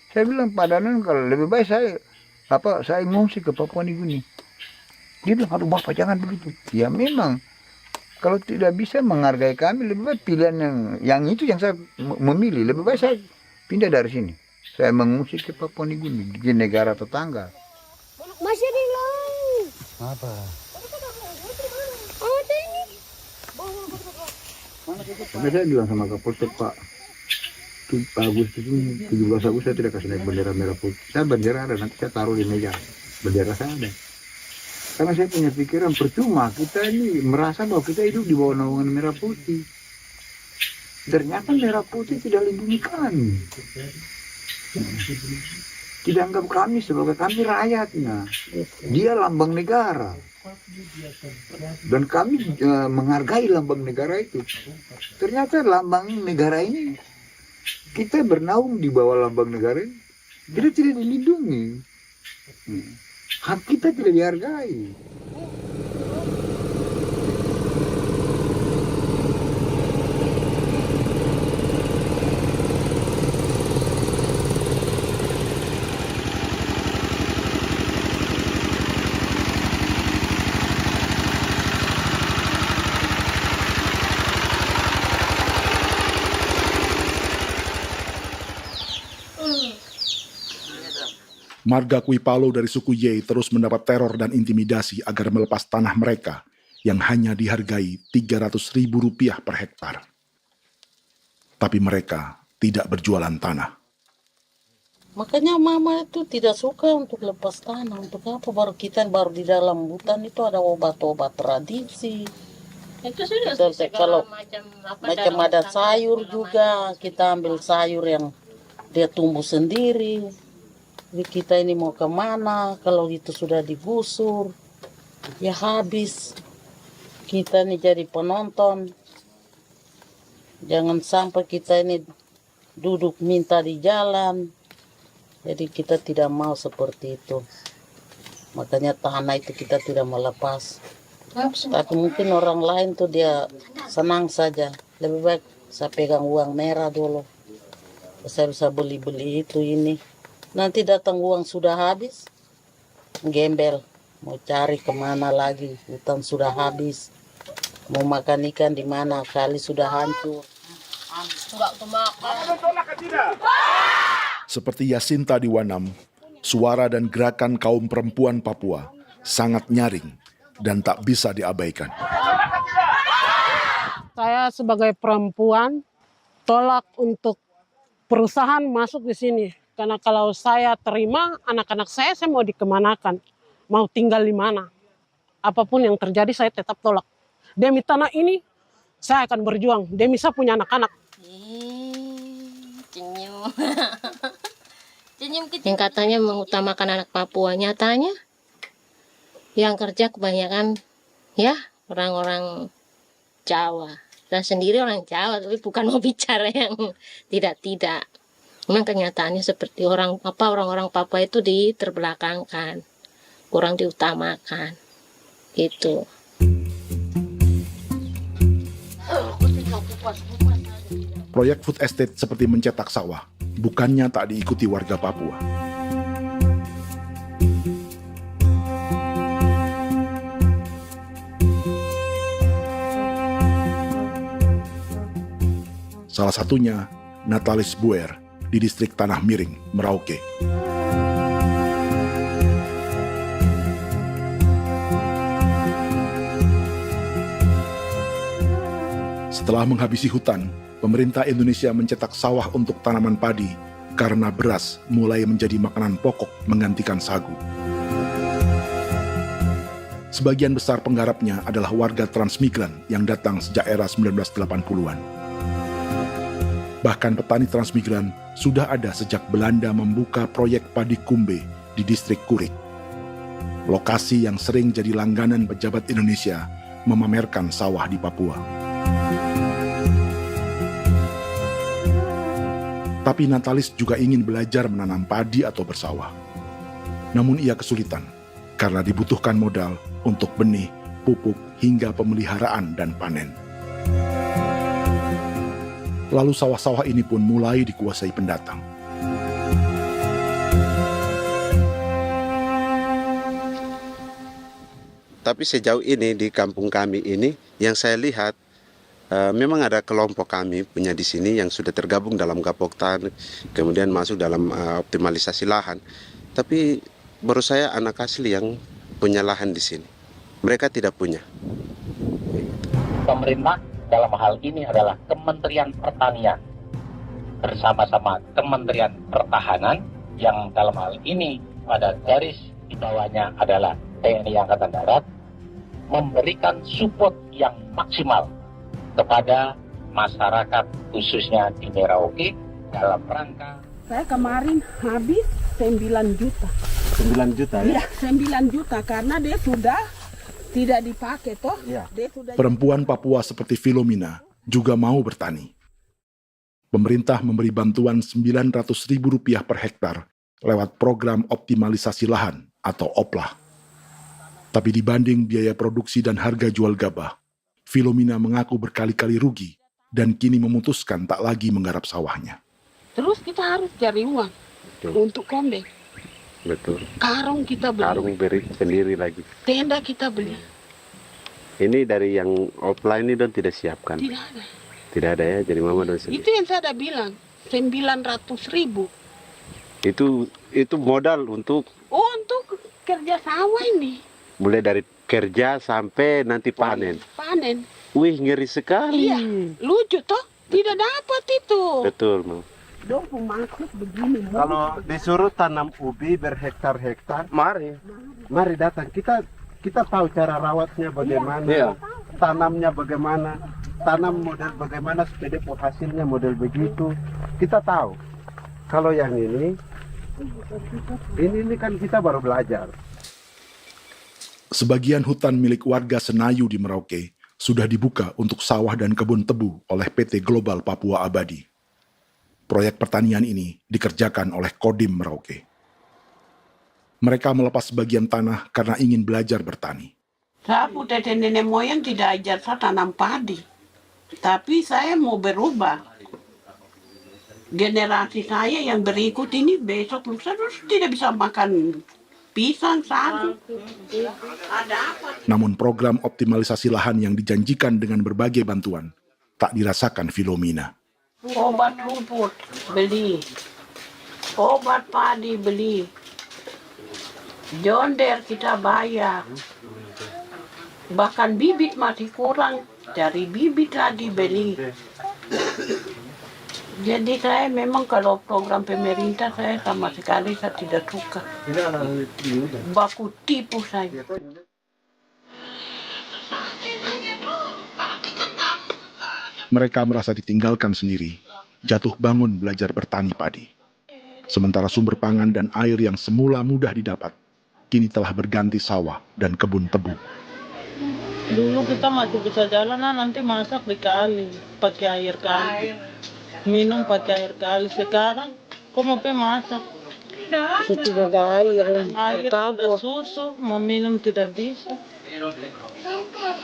saya bilang Pak Daniel kalau lebih baik saya ngungsi ke Papua Nugini. Dia bilang, aduh Bapak jangan begitu. Ya memang, kalau tidak bisa menghargai kami, lebih baik pilihan yang itu yang saya memilih. Lebih baik saya pindah dari sini. Saya mengungsi ke Papua Nugini, di negara tetangga. Masih di laut. Apa? Karena saya bilang sama Kapolsek Pak Agustus ini, 17 Agustus saya tidak kasih naik bendera merah putih. Saya bendera ada, nanti saya taruh di meja. Bendera saya ada. Karena saya punya pikiran percuma kita ini merasa bahwa kita hidup di bawah naungan merah putih. Ternyata merah putih tidak lindungi kami. Tidak anggap kami sebagai kami rakyatnya. Dia lambang negara. Dan kami menghargai lambang negara itu. Ternyata lambang negara ini, kita bernaung di bawah lambang negara ini, kita tidak dilindungi. Hak kita tidak dihargai. Marga Kuipalo dari suku Ye terus mendapat teror dan intimidasi agar melepas tanah mereka yang hanya dihargai Rp300.000 per hektar. Tapi mereka tidak berjualan tanah. Makanya mama itu tidak suka untuk lepas tanah. Untuk apa? Baru di dalam hutan itu ada obat-obat tradisi. Itu sudah Kalau macam ada sayur juga, kita ambil sayur yang dia tumbuh sendiri. Jadi kita ini mau kemana, kalau itu sudah digusur, ya habis. Kita ini jadi penonton. Jangan sampai kita ini duduk minta di jalan. Jadi kita tidak mau seperti itu. Makanya tanah itu kita tidak melepas. Tapi mungkin orang lain tuh dia senang saja. Lebih baik saya pegang uang merah dulu. Saya bisa beli-beli itu ini. Nanti datang uang sudah habis, gembel, mau cari kemana lagi, hutan sudah habis, mau makan ikan di mana, kali sudah hancur. Seperti Yasinta di Wanam, suara dan gerakan kaum perempuan Papua sangat nyaring dan tak bisa diabaikan. Saya sebagai perempuan tolak untuk perusahaan masuk di sini. Karena kalau saya terima anak-anak saya mau dikemanakan, mau tinggal di mana. Apapun yang terjadi saya tetap tolak. Demi tanah ini saya akan berjuang, demi saya punya anak-anak. Yang katanya mengutamakan anak Papua, nyatanya yang kerja kebanyakan ya orang-orang Jawa. Dan sendiri orang Jawa, tapi bukan mau bicara yang tidak-tidak. Memang kenyataannya seperti orang-orang Papua itu diterbelakangkan, kurang diutamakan, gitu. Proyek food estate seperti mencetak sawah, bukannya tak diikuti warga Papua. Salah satunya Natalis Buer di distrik Tanah Miring, Merauke. Setelah menghabisi hutan, pemerintah Indonesia mencetak sawah untuk tanaman padi karena beras mulai menjadi makanan pokok menggantikan sagu. Sebagian besar penggarapnya adalah warga transmigran yang datang sejak era 1980-an. Bahkan petani transmigran sudah ada sejak Belanda membuka proyek padi kumbe di distrik Kurik. Lokasi yang sering jadi langganan pejabat Indonesia memamerkan sawah di Papua. Tapi Natalis juga ingin belajar menanam padi atau bersawah. Namun ia kesulitan karena dibutuhkan modal untuk benih, pupuk, hingga pemeliharaan dan panen. Lalu sawah-sawah ini pun mulai dikuasai pendatang. Tapi sejauh ini di kampung kami ini yang saya lihat memang ada kelompok kami punya di sini yang sudah tergabung dalam Gapoktan, kemudian masuk dalam optimalisasi lahan. Tapi baru saya anak asli yang punya lahan di sini. Mereka tidak punya. Pemerintah dalam hal ini adalah Kementerian Pertanian bersama-sama Kementerian Pertahanan yang dalam hal ini pada garis di bawahnya adalah TNI Angkatan Darat, memberikan support yang maksimal kepada masyarakat khususnya di Merauke dalam rangka. Saya kemarin habis 9 juta. 9 juta ya? Iya, 9 juta karena dia sudah tidak dipakai toh. Ya. Dia sudah... Perempuan Papua seperti Filomena juga mau bertani. Pemerintah memberi bantuan Rp900.000 per hektar lewat program optimalisasi lahan atau OPLAH. Tapi dibanding biaya produksi dan harga jual gabah, Filomena mengaku berkali-kali rugi dan kini memutuskan tak lagi menggarap sawahnya. Terus kita harus cari uang untuk kombeng. Betul. Karung kita beli. Karung beri sendiri lagi. Tenda kita beli. Ini dari yang offline ini don tidak siapkan. Tidak ada. Tidak ada ya, jadi mama don sendiri. Itu yang saya ada bilang, 900.000. Itu modal untuk kerja sawah ini. Mulai dari kerja sampai nanti panen. Panen. Wih, ngeri sekali. Iya, lucu toh? Tidak dapat itu. Betul, Mam. Dong maksud begini. Kalau disuruh tanam ubi berhektar-hektar, mari datang. Kita tahu cara rawatnya bagaimana, iya. Tanamnya bagaimana, tanam model bagaimana supaya hasilnya model begitu. Kita tahu. Kalau yang ini kan kita baru belajar. Sebagian hutan milik warga Senayu di Merauke sudah dibuka untuk sawah dan kebun tebu oleh PT Global Papua Abadi. Proyek pertanian ini dikerjakan oleh Kodim Merauke. Mereka melepas sebagian tanah karena ingin belajar bertani. Saya tete nenek moyang tidak ajar saya tanam padi. Tapi saya mau berubah. Generasi saya yang berikut ini besok lusa tidak bisa makan pisang, sagu. Ada apa? Namun program optimalisasi lahan yang dijanjikan dengan berbagai bantuan tak dirasakan Filomena. Obat rumput beli, obat padi beli, jonder kita bayar, bahkan bibit masih kurang, cari bibit lagi beli. Jadi saya memang kalau program pemerintah saya sama sekali saya tidak suka. Baku tipu saya. Mereka merasa ditinggalkan sendiri, jatuh bangun belajar bertani padi. Sementara sumber pangan dan air yang semula mudah didapat, kini telah berganti sawah dan kebun tebu. Dulu kita masih bisa jalan, nanti masak di kali, pakai air kali. Minum pakai air kali. Sekarang kok mau masak? Tidak ada air. Air tidak susu, mau minum tidak bisa.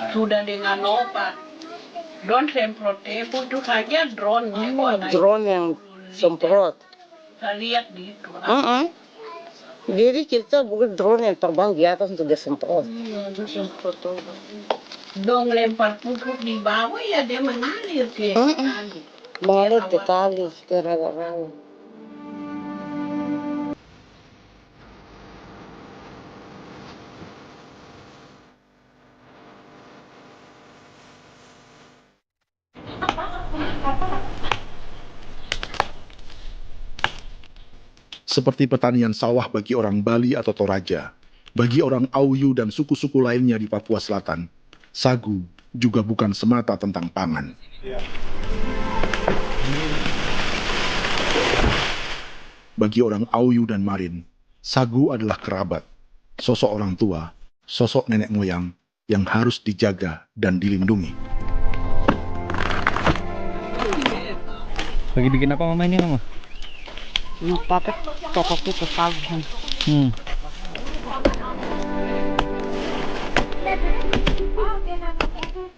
Sudah dengan obat. Drone semprot itu saja drone. Drone yang semprot. Saya lihat gitu. Jadi kita bukan drone yang terbang di atas untuk disemprot. Dong lempar pupuk di bawah ya dia mengalir ke kali. Mengalir ke kali ke rawa-rawa. Seperti pertanian sawah bagi orang Bali atau Toraja, Bagi orang Auyu dan suku-suku lainnya di Papua Selatan, sagu juga bukan semata tentang pangan. Bagi orang Auyu dan Marin, sagu adalah kerabat, sosok orang tua, sosok nenek moyang yang harus dijaga dan dilindungi. Lagi bikin apa mama ini mama? Pakai toko kita sagu.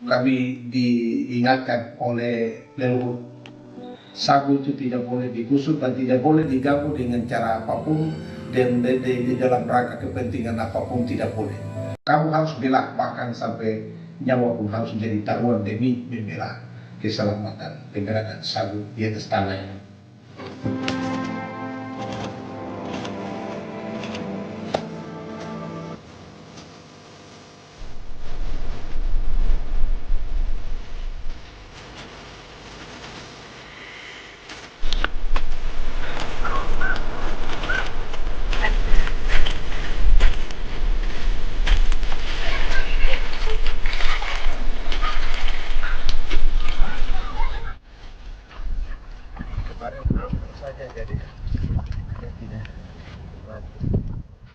Kami diingatkan oleh leluhur, sagu itu tidak boleh digusur dan tidak boleh diganggu dengan cara apapun, dan di dalam rangka kepentingan apapun tidak boleh. Kamu harus bela, bahkan sampai nyawa pun harus menjadi taruhan demi membela keselamatan pergerakan sagu di atas tanah ini.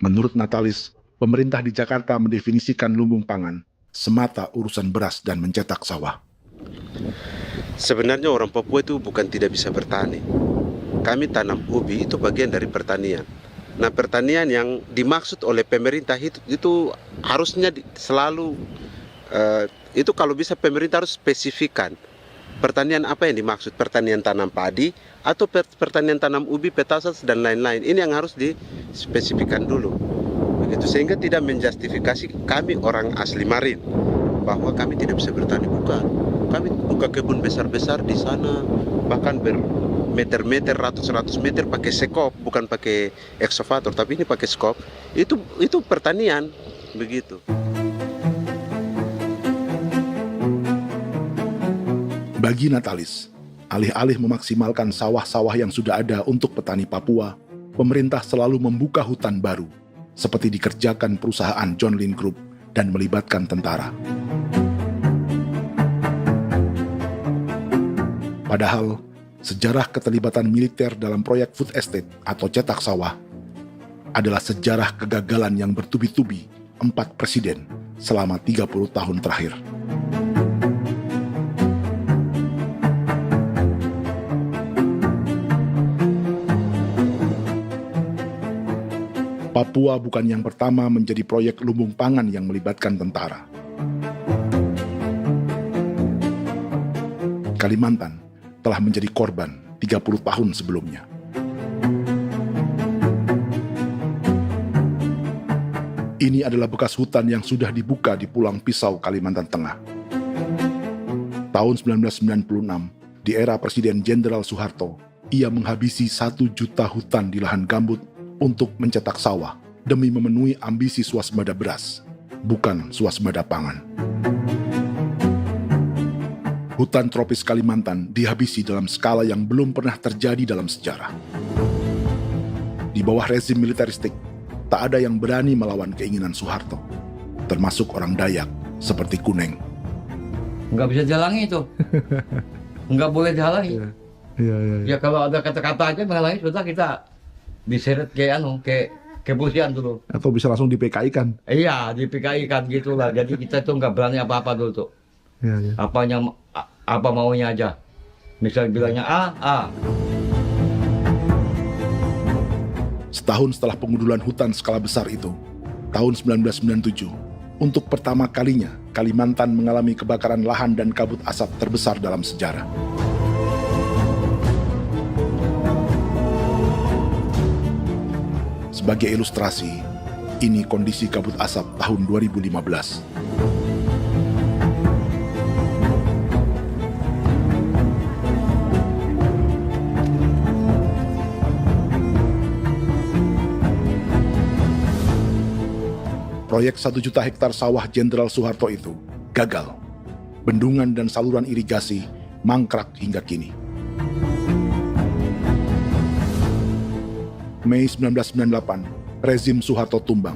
Menurut Natalis, pemerintah di Jakarta mendefinisikan lumbung pangan semata urusan beras dan mencetak sawah. Sebenarnya orang Papua itu bukan tidak bisa bertani. Kami tanam ubi itu bagian dari pertanian. Nah, pertanian yang dimaksud oleh pemerintah itu harusnya selalu itu kalau bisa pemerintah harus spesifikkan pertanian apa yang dimaksud, pertanian tanam padi atau pertanian tanam ubi, petasan dan lain-lain. Ini yang harus dispesifikkan dulu. Begitu, sehingga tidak menjustifikasi kami orang asli Marin bahwa kami tidak bisa bertani. Bukan. Kami buka kebun besar-besar di sana, bahkan bermeter-meter, ratus-ratus meter pakai sekop, bukan pakai ekskavator, tapi ini pakai skop. Itu pertanian, begitu. Bagi Natalis, alih-alih memaksimalkan sawah-sawah yang sudah ada untuk petani Papua, pemerintah selalu membuka hutan baru, seperti dikerjakan perusahaan John Lynn Group dan melibatkan tentara. Padahal, sejarah keterlibatan militer dalam proyek food estate atau cetak sawah adalah sejarah kegagalan yang bertubi-tubi 4 presiden selama 30 tahun terakhir. Papua bukan yang pertama menjadi proyek lumbung pangan yang melibatkan tentara. Kalimantan telah menjadi korban 30 tahun sebelumnya. Ini adalah bekas hutan yang sudah dibuka di Pulang Pisau, Kalimantan Tengah. Tahun 1996, di era Presiden Jenderal Soeharto, ia menghabisi 1 juta hutan di lahan gambut untuk mencetak sawah demi memenuhi ambisi swasembada beras, bukan swasembada pangan. Hutan tropis Kalimantan dihabisi dalam skala yang belum pernah terjadi dalam sejarah. Di bawah rezim militeristik, tak ada yang berani melawan keinginan Soeharto, termasuk orang Dayak seperti Kuneng. Nggak bisa dihalangi itu. Nggak boleh dihalangi. Ya kalau ada kata-kata aja menghalangi, sudah kita diseret ke kepolisian dulu. Atau bisa langsung di PKI-kan. Iya, di PKI-kan gitulah. Jadi kita tuh nggak berani apa-apa dulu tuh. Ya. Apa maunya aja. Misal bilangnya A. Setahun setelah pengundulan hutan skala besar itu, tahun 1997, untuk pertama kalinya Kalimantan mengalami kebakaran lahan dan kabut asap terbesar dalam sejarah. Sebagai ilustrasi, ini kondisi kabut asap tahun 2015. Proyek 1 juta hektar sawah Jenderal Soeharto itu gagal. Bendungan dan saluran irigasi mangkrak hingga kini. Mei 1998, rezim Soeharto tumbang.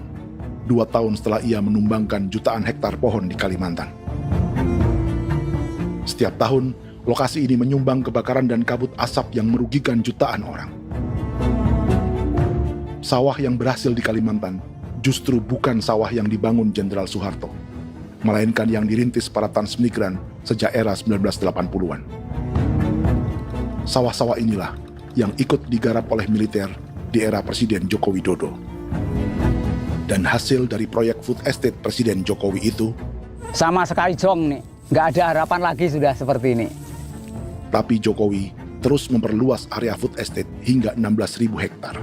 2 tahun setelah ia menumbangkan jutaan hektar pohon di Kalimantan. Setiap tahun, lokasi ini menyumbang kebakaran dan kabut asap yang merugikan jutaan orang. Sawah yang berhasil di Kalimantan justru bukan sawah yang dibangun Jenderal Soeharto, melainkan yang dirintis para transmigran sejak era 1980-an. Sawah-sawah inilah yang ikut digarap oleh militer di era Presiden Joko Widodo. Dan hasil dari proyek food estate Presiden Jokowi itu sama sekali jong nih, nggak ada harapan lagi sudah seperti ini. Tapi Jokowi terus memperluas area food estate hingga 16.000 hektar.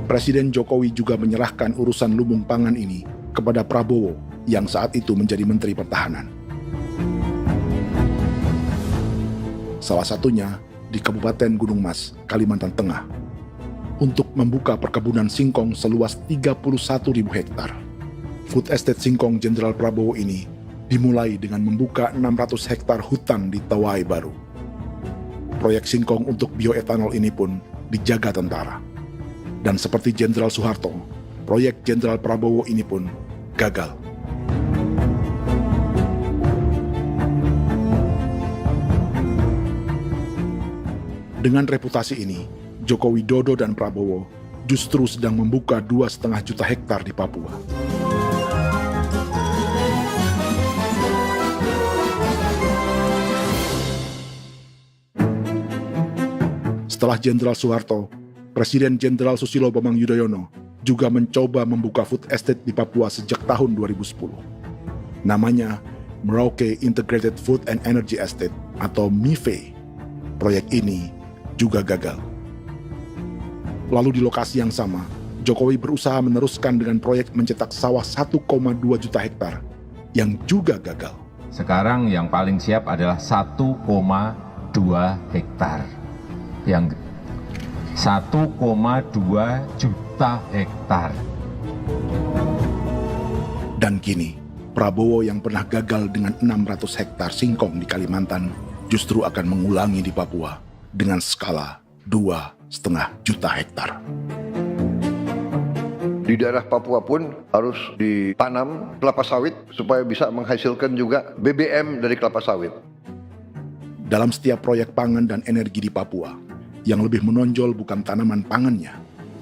Presiden Jokowi juga menyerahkan urusan lumbung pangan ini kepada Prabowo yang saat itu menjadi Menteri Pertahanan. Salah satunya di Kabupaten Gunung Mas, Kalimantan Tengah, untuk membuka perkebunan singkong seluas 31.000 hektar. Food Estate Singkong Jenderal Prabowo ini dimulai dengan membuka 600 hektar hutan di Tawai Baru. Proyek singkong untuk bioetanol ini pun dijaga tentara. Dan seperti Jenderal Soeharto, proyek Jenderal Prabowo ini pun gagal. Dengan reputasi ini, Joko Widodo dan Prabowo justru sedang membuka 2,5 juta hektar di Papua. Setelah Jenderal Soeharto, Presiden Jenderal Susilo Bambang Yudhoyono juga mencoba membuka food estate di Papua sejak tahun 2010. Namanya Merauke Integrated Food and Energy Estate atau MIFE. Proyek ini juga gagal. Lalu di lokasi yang sama, Jokowi berusaha meneruskan dengan proyek mencetak sawah 1,2 juta hektar yang juga gagal. Sekarang yang paling siap adalah 1,2 hektar. Yang 1,2 juta hektar. Dan kini, Prabowo yang pernah gagal dengan 600 hektar singkong di Kalimantan justru akan mengulangi di Papua dengan skala 2,5 juta hektar. Di daerah Papua pun harus ditanam kelapa sawit supaya bisa menghasilkan juga BBM dari kelapa sawit. Dalam setiap proyek pangan dan energi di Papua, yang lebih menonjol bukan tanaman pangannya,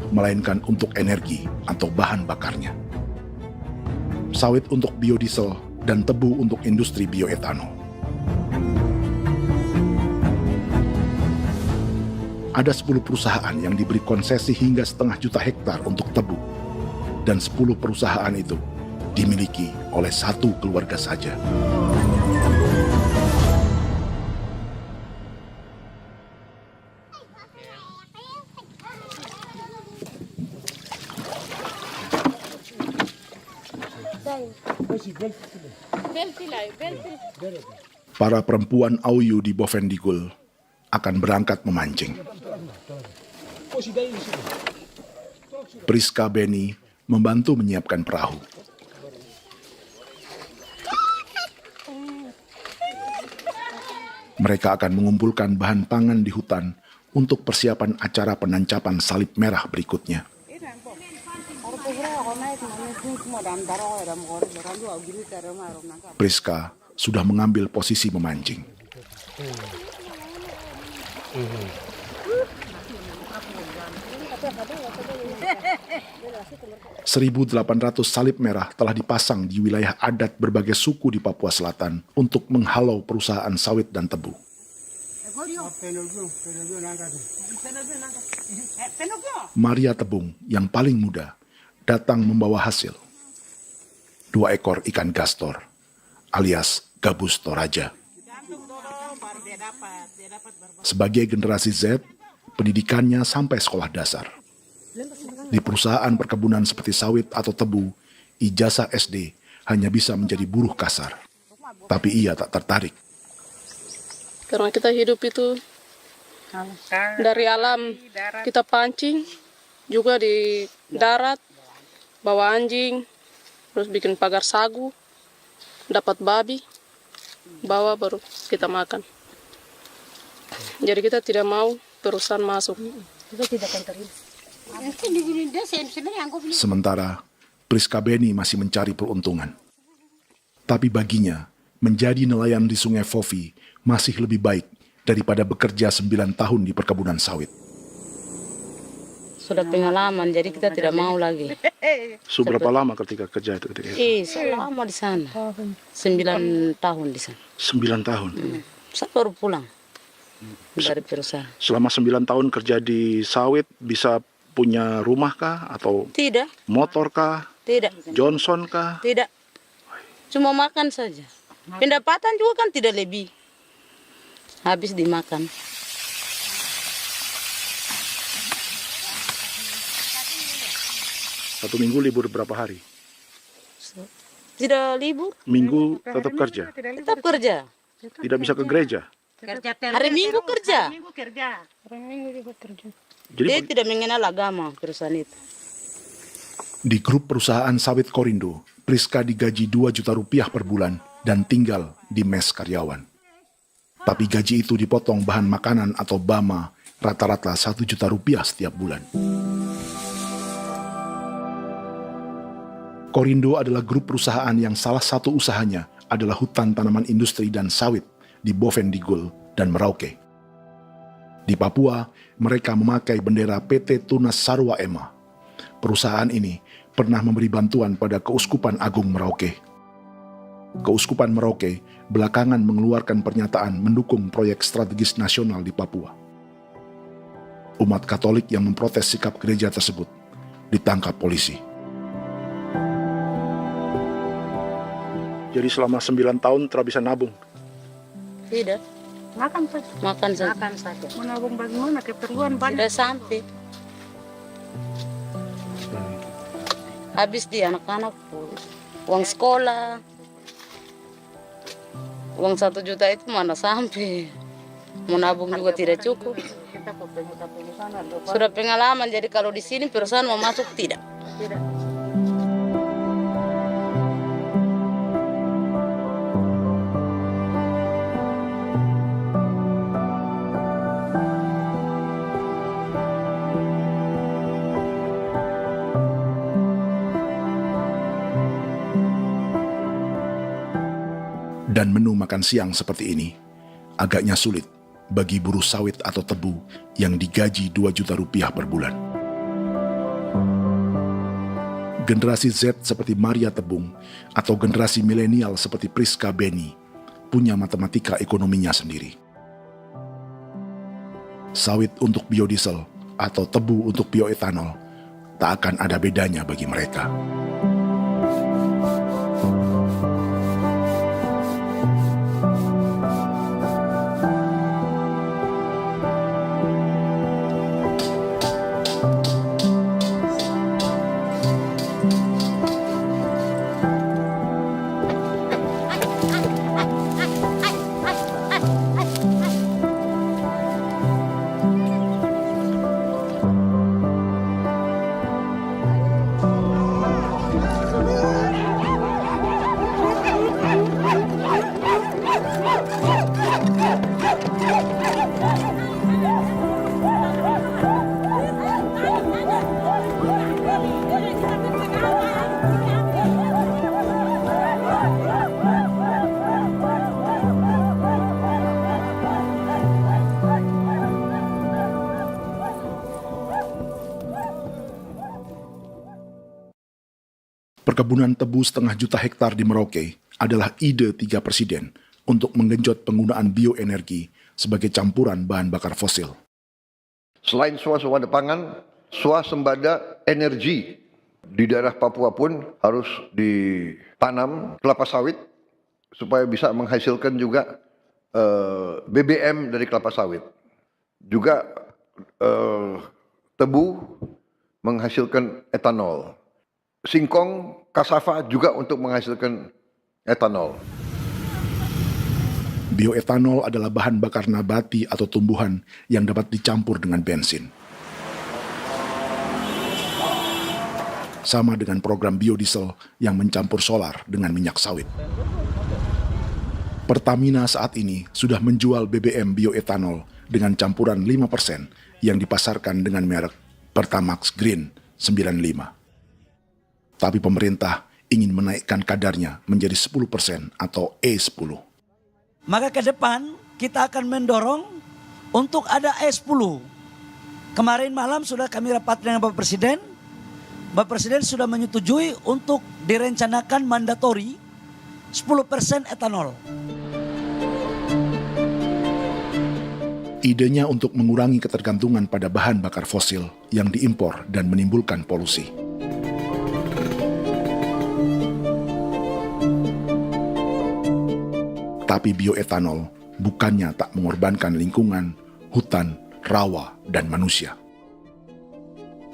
melainkan untuk energi atau bahan bakarnya. Sawit untuk biodiesel dan tebu untuk industri bioetanol. Ada 10 perusahaan yang diberi konsesi hingga 0,5 juta hektar untuk tebu. Dan 10 perusahaan itu dimiliki oleh 1 keluarga saja. Para perempuan Auyu di Bovendigul akan berangkat memancing. Priska Beni membantu menyiapkan perahu. Mereka akan mengumpulkan bahan pangan di hutan untuk persiapan acara penancapan salib merah berikutnya. Priska sudah mengambil posisi memancing. 1.800 salib merah telah dipasang di wilayah adat berbagai suku di Papua Selatan untuk menghalau perusahaan sawit dan tebu. Maria Tebung yang paling muda datang membawa hasil. 2 ekor ikan gastor alias gabus toraja. Sebagai generasi Z, pendidikannya sampai sekolah dasar. Di perusahaan perkebunan seperti sawit atau tebu, ijazah SD hanya bisa menjadi buruh kasar. Tapi ia tak tertarik. Karena kita hidup itu dari alam, kita pancing, juga di darat, bawa anjing, terus bikin pagar sagu, dapat babi, bawa baru kita makan. Jadi kita tidak mau perusahaan masuk. Kita tidak akan terima. Sementara Priska Beni masih mencari peruntungan. Tapi baginya, menjadi nelayan di Sungai Fofi masih lebih baik daripada bekerja 9 tahun di perkebunan sawit. Sudah pengalaman, jadi kita tidak mau lagi. Seberapa lama ketika kerja itu? Selama di sana. 9 tahun di sana. 9 tahun? Saya baru pulang dari perusahaan. Selama 9 tahun kerja di sawit, bisa punya rumah kah? Atau tidak. Motor kah? Tidak. Johnson kah? Tidak. Cuma makan saja. Pendapatan juga kan tidak lebih. Habis dimakan. Satu minggu libur berapa hari? Tidak libur. Minggu tetap kerja? Tetap kerja. Tidak bisa ke gereja? Hari Minggu kerja. Hari Minggu juga kerja. Jadi dia tidak mengenal agama perusahaan itu. Di grup perusahaan sawit Korindo, Priska digaji 2 juta rupiah per bulan dan tinggal di mes karyawan. Tapi gaji itu dipotong bahan makanan atau BAMA rata-rata 1 juta rupiah setiap bulan. Korindo adalah grup perusahaan yang salah satu usahanya adalah hutan tanaman industri dan sawit di Bovendigul dan Merauke. Di Papua, mereka memakai bendera PT Tunas Sarwa Ema. Perusahaan ini pernah memberi bantuan pada Keuskupan Agung Merauke. Keuskupan Merauke belakangan mengeluarkan pernyataan mendukung proyek strategis nasional di Papua. Umat Katolik yang memprotes sikap gereja tersebut ditangkap polisi. Jadi selama 9 tahun tidak bisa nabung? Tidak. Makan saja. Makan saja. Makan saja. Menabung bagaimana? Keperluan banyak. Tidak sampai. Habis di anak-anak uang sekolah. Uang 1 juta itu mana sampai. Menabung juga tidak cukup. Sudah pengalaman, jadi kalau di sini perusahaan mau masuk tidak. Tidak. Dan menu makan siang seperti ini agaknya sulit bagi buruh sawit atau tebu yang digaji 2 juta rupiah per bulan. Generasi Z seperti Maria Tebung atau generasi milenial seperti Priska Beni punya matematika ekonominya sendiri. Sawit untuk biodiesel atau tebu untuk bioetanol tak akan ada bedanya bagi mereka. Perkebunan tebu 1,5 juta hektar di Merauke adalah ide 3 presiden untuk menggenjot penggunaan bioenergi sebagai campuran bahan bakar fosil. Selain swasembada pangan, swasembada energi di daerah Papua pun harus ditanam kelapa sawit supaya bisa menghasilkan juga BBM dari kelapa sawit. Juga tebu menghasilkan etanol. Singkong, kasava juga untuk menghasilkan etanol. Bioetanol adalah bahan bakar nabati atau tumbuhan yang dapat dicampur dengan bensin. Sama dengan program biodiesel yang mencampur solar dengan minyak sawit. Pertamina saat ini sudah menjual BBM bioetanol dengan campuran 5% yang dipasarkan dengan merek Pertamax Green 95. Tapi pemerintah ingin menaikkan kadarnya menjadi 10% atau E10. Maka ke depan kita akan mendorong untuk ada E10. Kemarin malam sudah kami rapat dengan Bapak Presiden. Bapak Presiden sudah menyetujui untuk direncanakan mandatori 10% etanol. Idenya untuk mengurangi ketergantungan pada bahan bakar fosil yang diimpor dan menimbulkan polusi. Tapi bioetanol bukannya tak mengorbankan lingkungan, hutan, rawa, dan manusia.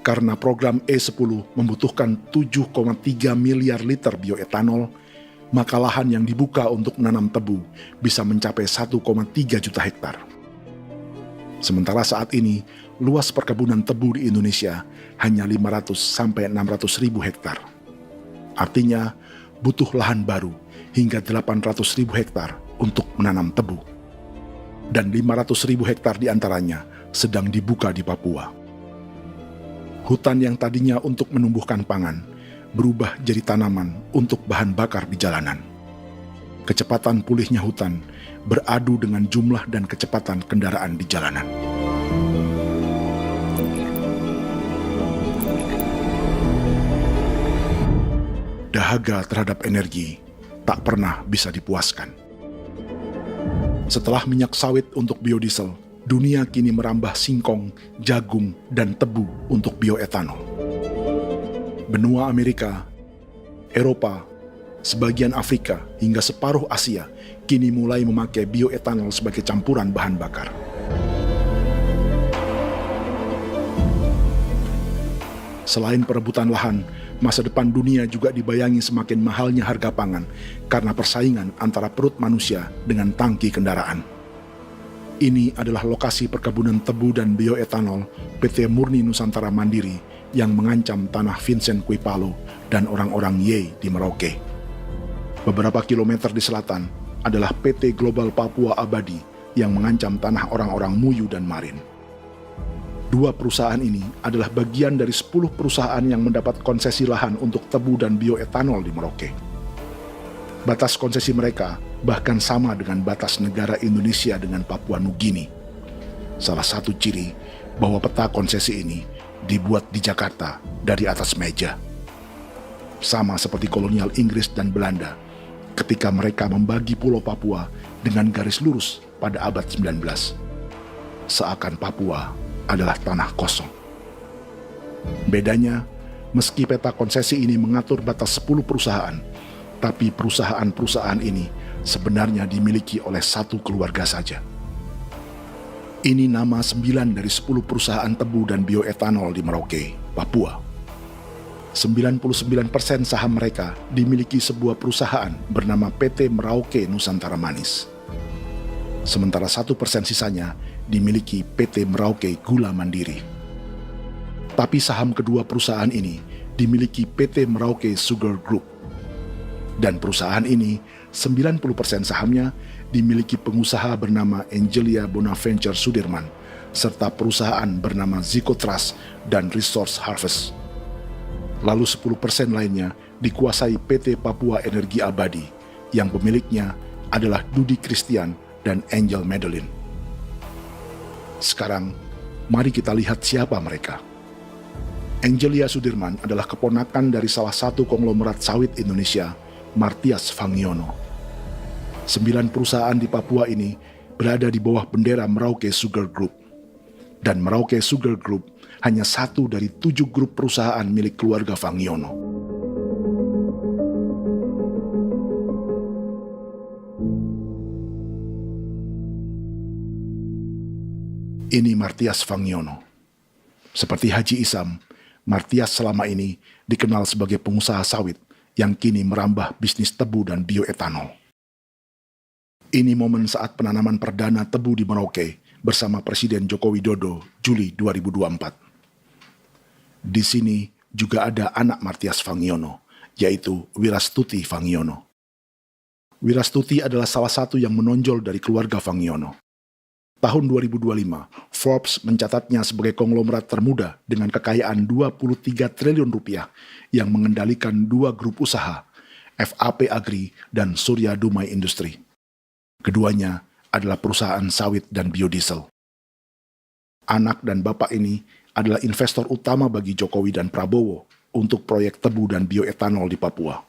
Karena program E10 membutuhkan 7,3 miliar liter bioetanol, maka lahan yang dibuka untuk menanam tebu bisa mencapai 1,3 juta hektar. Sementara saat ini, luas perkebunan tebu di Indonesia hanya 500 sampai 600 ribu hektar. Artinya, butuh lahan baru hingga 800 ribu hektar untuk menanam tebu. Dan 500 ribu hektar diantaranya sedang dibuka di Papua. Hutan yang tadinya untuk menumbuhkan pangan, berubah jadi tanaman untuk bahan bakar di jalanan. Kecepatan pulihnya hutan beradu dengan jumlah dan kecepatan kendaraan di jalanan. Dahaga terhadap energi tak pernah bisa dipuaskan. Setelah minyak sawit untuk biodiesel, dunia kini merambah singkong, jagung, dan tebu untuk bioetanol. Benua Amerika, Eropa, sebagian Afrika, hingga separuh Asia kini mulai memakai bioetanol sebagai campuran bahan bakar. Selain perebutan lahan, masa depan dunia juga dibayangi semakin mahalnya harga pangan karena persaingan antara perut manusia dengan tangki kendaraan. Ini adalah lokasi perkebunan tebu dan bioetanol PT Murni Nusantara Mandiri yang mengancam tanah Vincent Quipalo dan orang-orang Ye di Merauke. Beberapa kilometer di selatan adalah PT Global Papua Abadi yang mengancam tanah orang-orang Muyu dan Marin. Dua perusahaan ini adalah bagian dari 10 perusahaan yang mendapat konsesi lahan untuk tebu dan bioetanol di Merauke. Batas konsesi mereka bahkan sama dengan batas negara Indonesia dengan Papua Nugini. Salah satu ciri bahwa peta konsesi ini dibuat di Jakarta dari atas meja. Sama seperti kolonial Inggris dan Belanda ketika mereka membagi Pulau Papua dengan garis lurus pada abad 19. Seakan Papua adalah tanah kosong. Bedanya, meski peta konsesi ini mengatur batas 10 perusahaan, tapi perusahaan-perusahaan ini sebenarnya dimiliki oleh satu keluarga saja. Ini nama 9 dari 10 perusahaan tebu dan bioetanol di Merauke, Papua. 99% saham mereka dimiliki sebuah perusahaan bernama PT Merauke Nusantara Manis. Sementara 1% sisanya dimiliki PT Merauke Gula Mandiri. Tapi saham kedua perusahaan ini dimiliki PT Merauke Sugar Group. Dan perusahaan ini, 90% sahamnya dimiliki pengusaha bernama Angelia Bonaventure Sudirman, serta perusahaan bernama Zico Trust dan Resource Harvest. Lalu 10% lainnya dikuasai PT Papua Energi Abadi, yang pemiliknya adalah Dudi Christian dan Angel Madeline. Sekarang, mari kita lihat siapa mereka. Angelia Sudirman adalah keponakan dari salah satu konglomerat sawit Indonesia, Martias Fangiono. 9 perusahaan di Papua ini berada di bawah bendera Merauke Sugar Group. Dan Merauke Sugar Group hanya satu dari 7 grup perusahaan milik keluarga Fangiono. Ini Martias Fangiono. Seperti Haji Isam, Martias selama ini dikenal sebagai pengusaha sawit yang kini merambah bisnis tebu dan bioetanol. Ini momen saat penanaman perdana tebu di Merauke bersama Presiden Joko Widodo Juli 2024. Di sini juga ada anak Martias Fangiono, yaitu Wirastuti Fangiono. Wirastuti adalah salah satu yang menonjol dari keluarga Fangiono. Tahun 2025, Forbes mencatatnya sebagai konglomerat termuda dengan kekayaan 23 triliun rupiah yang mengendalikan 2 grup usaha, FAP Agri dan Surya Dumai Industri. Keduanya adalah perusahaan sawit dan biodiesel. Anak dan bapak ini adalah investor utama bagi Jokowi dan Prabowo untuk proyek tebu dan bioetanol di Papua.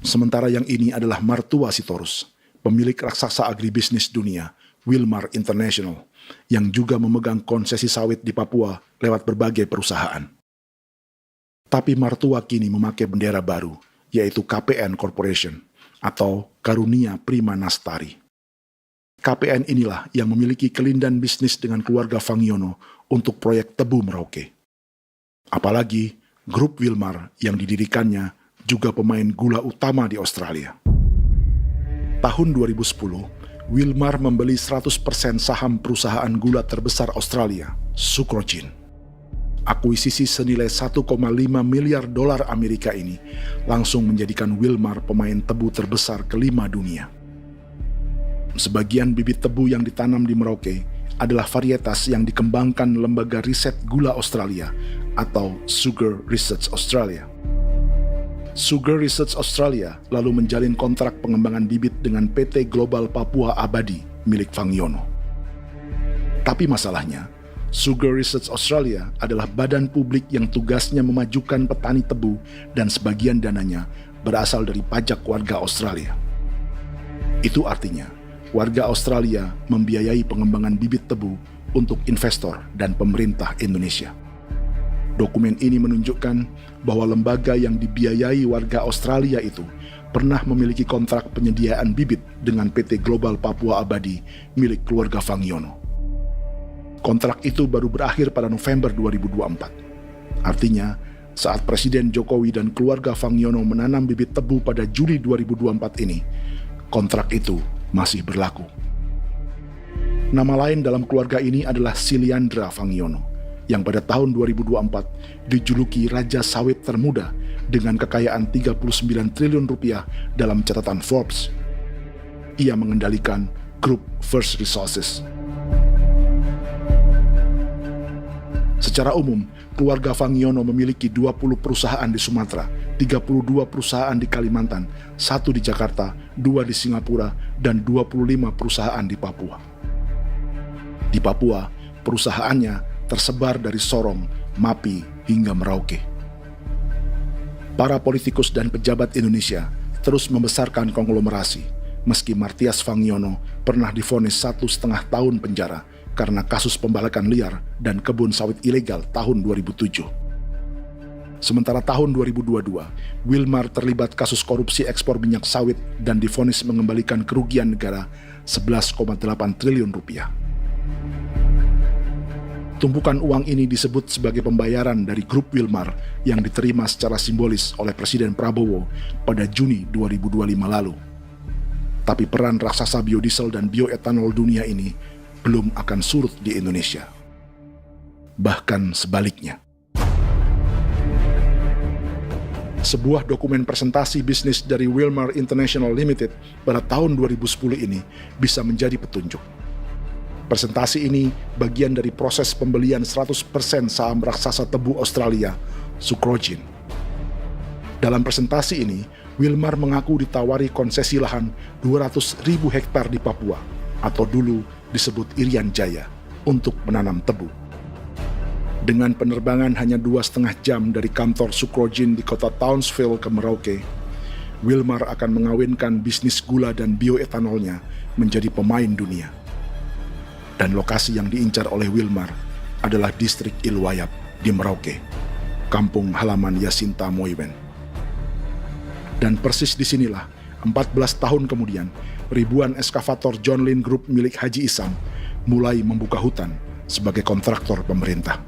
Sementara yang ini adalah Martua Sitorus, pemilik raksasa agribisnis dunia, Wilmar International, yang juga memegang konsesi sawit di Papua lewat berbagai perusahaan. Tapi Martua kini memakai bendera baru, yaitu KPN Corporation atau Karunia Prima Nastari. KPN inilah yang memiliki kelindan bisnis dengan keluarga Fangiono untuk proyek tebu Merauke. Apalagi grup Wilmar yang didirikannya juga pemain gula utama di Australia. Tahun 2010, Wilmar membeli 100% saham perusahaan gula terbesar Australia, Sucrogen. Akuisisi senilai 1,5 miliar dolar Amerika ini langsung menjadikan Wilmar pemain tebu terbesar kelima dunia. Sebagian bibit tebu yang ditanam di Merauke adalah varietas yang dikembangkan Lembaga Riset Gula Australia atau Sugar Research Australia. Sugar Research Australia lalu menjalin kontrak pengembangan bibit dengan PT Global Papua Abadi milik Fangiono. Tapi masalahnya, Sugar Research Australia adalah badan publik yang tugasnya memajukan petani tebu dan sebagian dananya berasal dari pajak warga Australia. Itu artinya, warga Australia membiayai pengembangan bibit tebu untuk investor dan pemerintah Indonesia. Dokumen ini menunjukkan bahwa lembaga yang dibiayai warga Australia itu pernah memiliki kontrak penyediaan bibit dengan PT Global Papua Abadi milik keluarga Fangiono. Kontrak itu baru berakhir pada November 2024. Artinya, saat Presiden Jokowi dan keluarga Fangiono menanam bibit tebu pada Juli 2024 ini, kontrak itu masih berlaku. Nama lain dalam keluarga ini adalah Siliandra Fangiono, yang pada tahun 2024 dijuluki Raja Sawit Termuda dengan kekayaan 39 triliun rupiah dalam catatan Forbes. Ia mengendalikan grup First Resources. Secara umum, keluarga Fangiono memiliki 20 perusahaan di Sumatera, 32 perusahaan di Kalimantan, 1 di Jakarta, 2 di Singapura, dan 25 perusahaan di Papua. Di Papua, perusahaannya tersebar dari Sorong, Mapi, hingga Merauke. Para politikus dan pejabat Indonesia terus membesarkan konglomerasi, meski Martias Fangiono pernah divonis 1,5 tahun penjara karena kasus pembalakan liar dan kebun sawit ilegal tahun 2007. Sementara tahun 2022, Wilmar terlibat kasus korupsi ekspor minyak sawit dan divonis mengembalikan kerugian negara 11,8 triliun rupiah. Tumpukan uang ini disebut sebagai pembayaran dari grup Wilmar yang diterima secara simbolis oleh Presiden Prabowo pada Juni 2025 lalu. Tapi peran raksasa biodiesel dan bioetanol dunia ini belum akan surut di Indonesia. Bahkan sebaliknya. Sebuah dokumen presentasi bisnis dari Wilmar International Limited pada tahun 2010 ini bisa menjadi petunjuk. Presentasi ini bagian dari proses pembelian 100% saham raksasa tebu Australia, Sucrogen. Dalam presentasi ini, Wilmar mengaku ditawari konsesi lahan 200.000 hektar di Papua, atau dulu disebut Irian Jaya, untuk menanam tebu. Dengan penerbangan hanya 2,5 jam dari kantor Sucrogen di kota Townsville ke Merauke, Wilmar akan mengawinkan bisnis gula dan bioetanolnya menjadi pemain dunia. Dan lokasi yang diincar oleh Wilmar adalah distrik Ilwayap di Merauke, kampung halaman Yasinta Moiwen. Dan persis disinilah, 14 tahun kemudian, ribuan eskavator John Lynn Group milik Haji Isam mulai membuka hutan sebagai kontraktor pemerintah.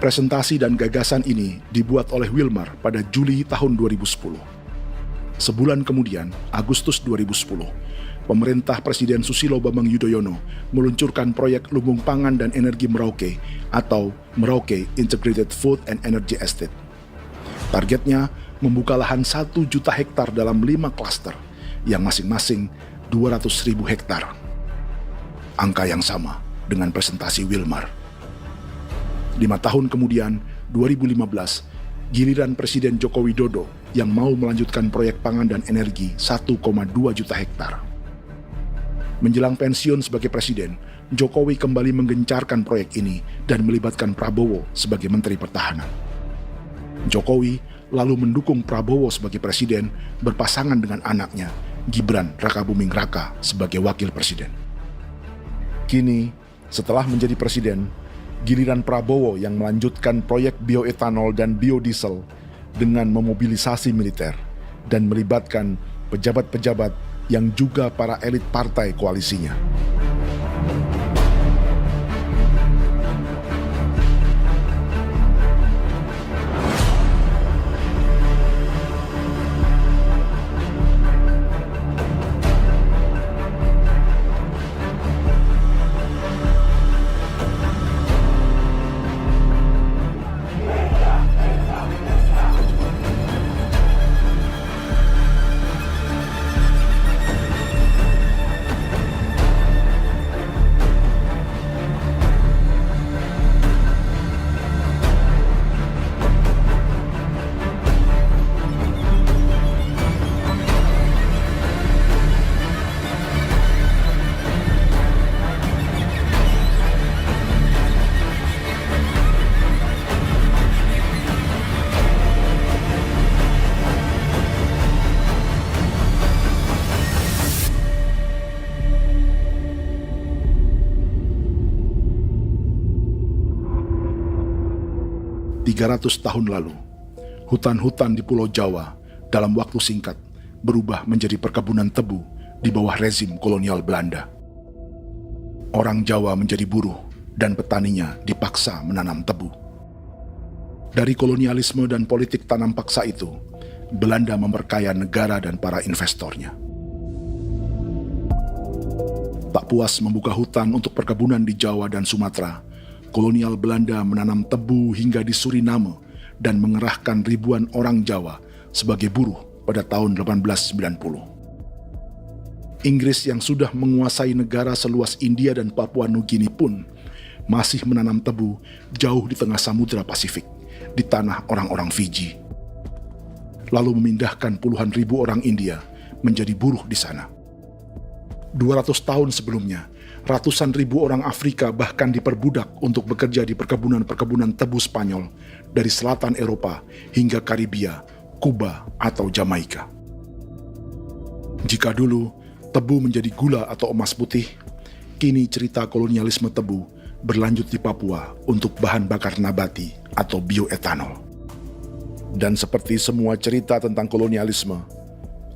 Presentasi dan gagasan ini dibuat oleh Wilmar pada Juli tahun 2010. Sebulan kemudian, Agustus 2010, pemerintah Presiden Susilo Bambang Yudhoyono meluncurkan proyek Lumbung Pangan dan Energi Merauke atau Merauke Integrated Food and Energy Estate. Targetnya membuka lahan 1 juta hektar dalam 5 klaster yang masing-masing 200.000 hektar. Angka yang sama dengan presentasi Wilmar. 5 tahun kemudian, 2015, giliran Presiden Joko Widodo yang mau melanjutkan proyek pangan dan energi 1,2 juta hektar. Menjelang pensiun sebagai presiden, Jokowi kembali menggencarkan proyek ini dan melibatkan Prabowo sebagai Menteri Pertahanan. Jokowi lalu mendukung Prabowo sebagai presiden berpasangan dengan anaknya, Gibran Rakabuming Raka sebagai wakil presiden. Kini, setelah menjadi presiden, giliran Prabowo yang melanjutkan proyek bioetanol dan biodiesel dengan memobilisasi militer dan melibatkan pejabat-pejabat yang juga para elit partai koalisinya. Tahun lalu, hutan-hutan di Pulau Jawa dalam waktu singkat berubah menjadi perkebunan tebu di bawah rezim kolonial Belanda. Orang Jawa menjadi buruh dan petaninya dipaksa menanam tebu. Dari kolonialisme dan politik tanam paksa itu, Belanda memperkaya negara dan para investornya. Tak puas membuka hutan untuk perkebunan di Jawa dan Sumatera, kolonial Belanda menanam tebu hingga di Suriname dan mengerahkan ribuan orang Jawa sebagai buruh pada tahun 1890. Inggris yang sudah menguasai negara seluas India dan Papua Nugini pun masih menanam tebu jauh di tengah Samudra Pasifik, di tanah orang-orang Fiji. Lalu memindahkan puluhan ribu orang India menjadi buruh di sana. 200 tahun sebelumnya, ratusan ribu orang Afrika bahkan diperbudak untuk bekerja di perkebunan-perkebunan tebu Spanyol dari selatan Eropa hingga Karibia, Kuba, atau Jamaika. Jika dulu tebu menjadi gula atau emas putih, kini cerita kolonialisme tebu berlanjut di Papua untuk bahan bakar nabati atau bioetanol. Dan seperti semua cerita tentang kolonialisme,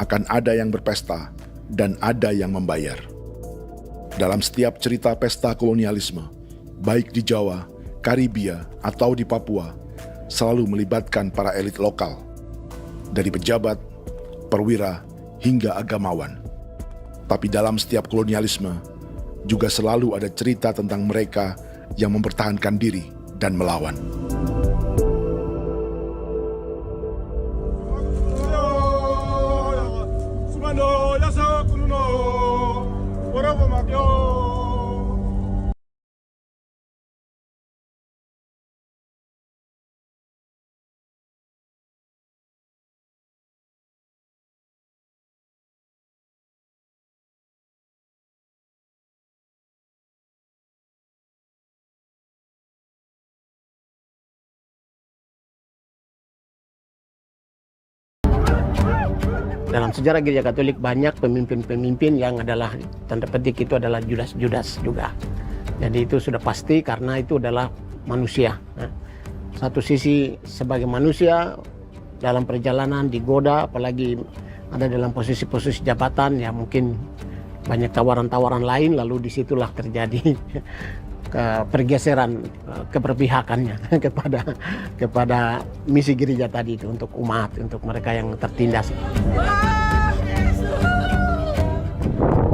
akan ada yang berpesta dan ada yang membayar. Dalam setiap cerita pesta kolonialisme, baik di Jawa, Karibia, atau di Papua, selalu melibatkan para elit lokal, dari pejabat, perwira, hingga agamawan. Tapi dalam setiap kolonialisme, juga selalu ada cerita tentang mereka yang mempertahankan diri dan melawan. Dalam sejarah Gereja Katolik banyak pemimpin-pemimpin yang adalah tanda petik itu adalah Judas-Judas juga. Jadi itu sudah pasti karena itu adalah manusia. Satu sisi sebagai manusia dalam perjalanan digoda, apalagi ada dalam posisi-posisi jabatan ya mungkin banyak tawaran-tawaran lain, lalu disitulah terjadi pergeseran keberpihakannya kepada misi gereja tadi itu untuk umat, untuk mereka yang tertindas.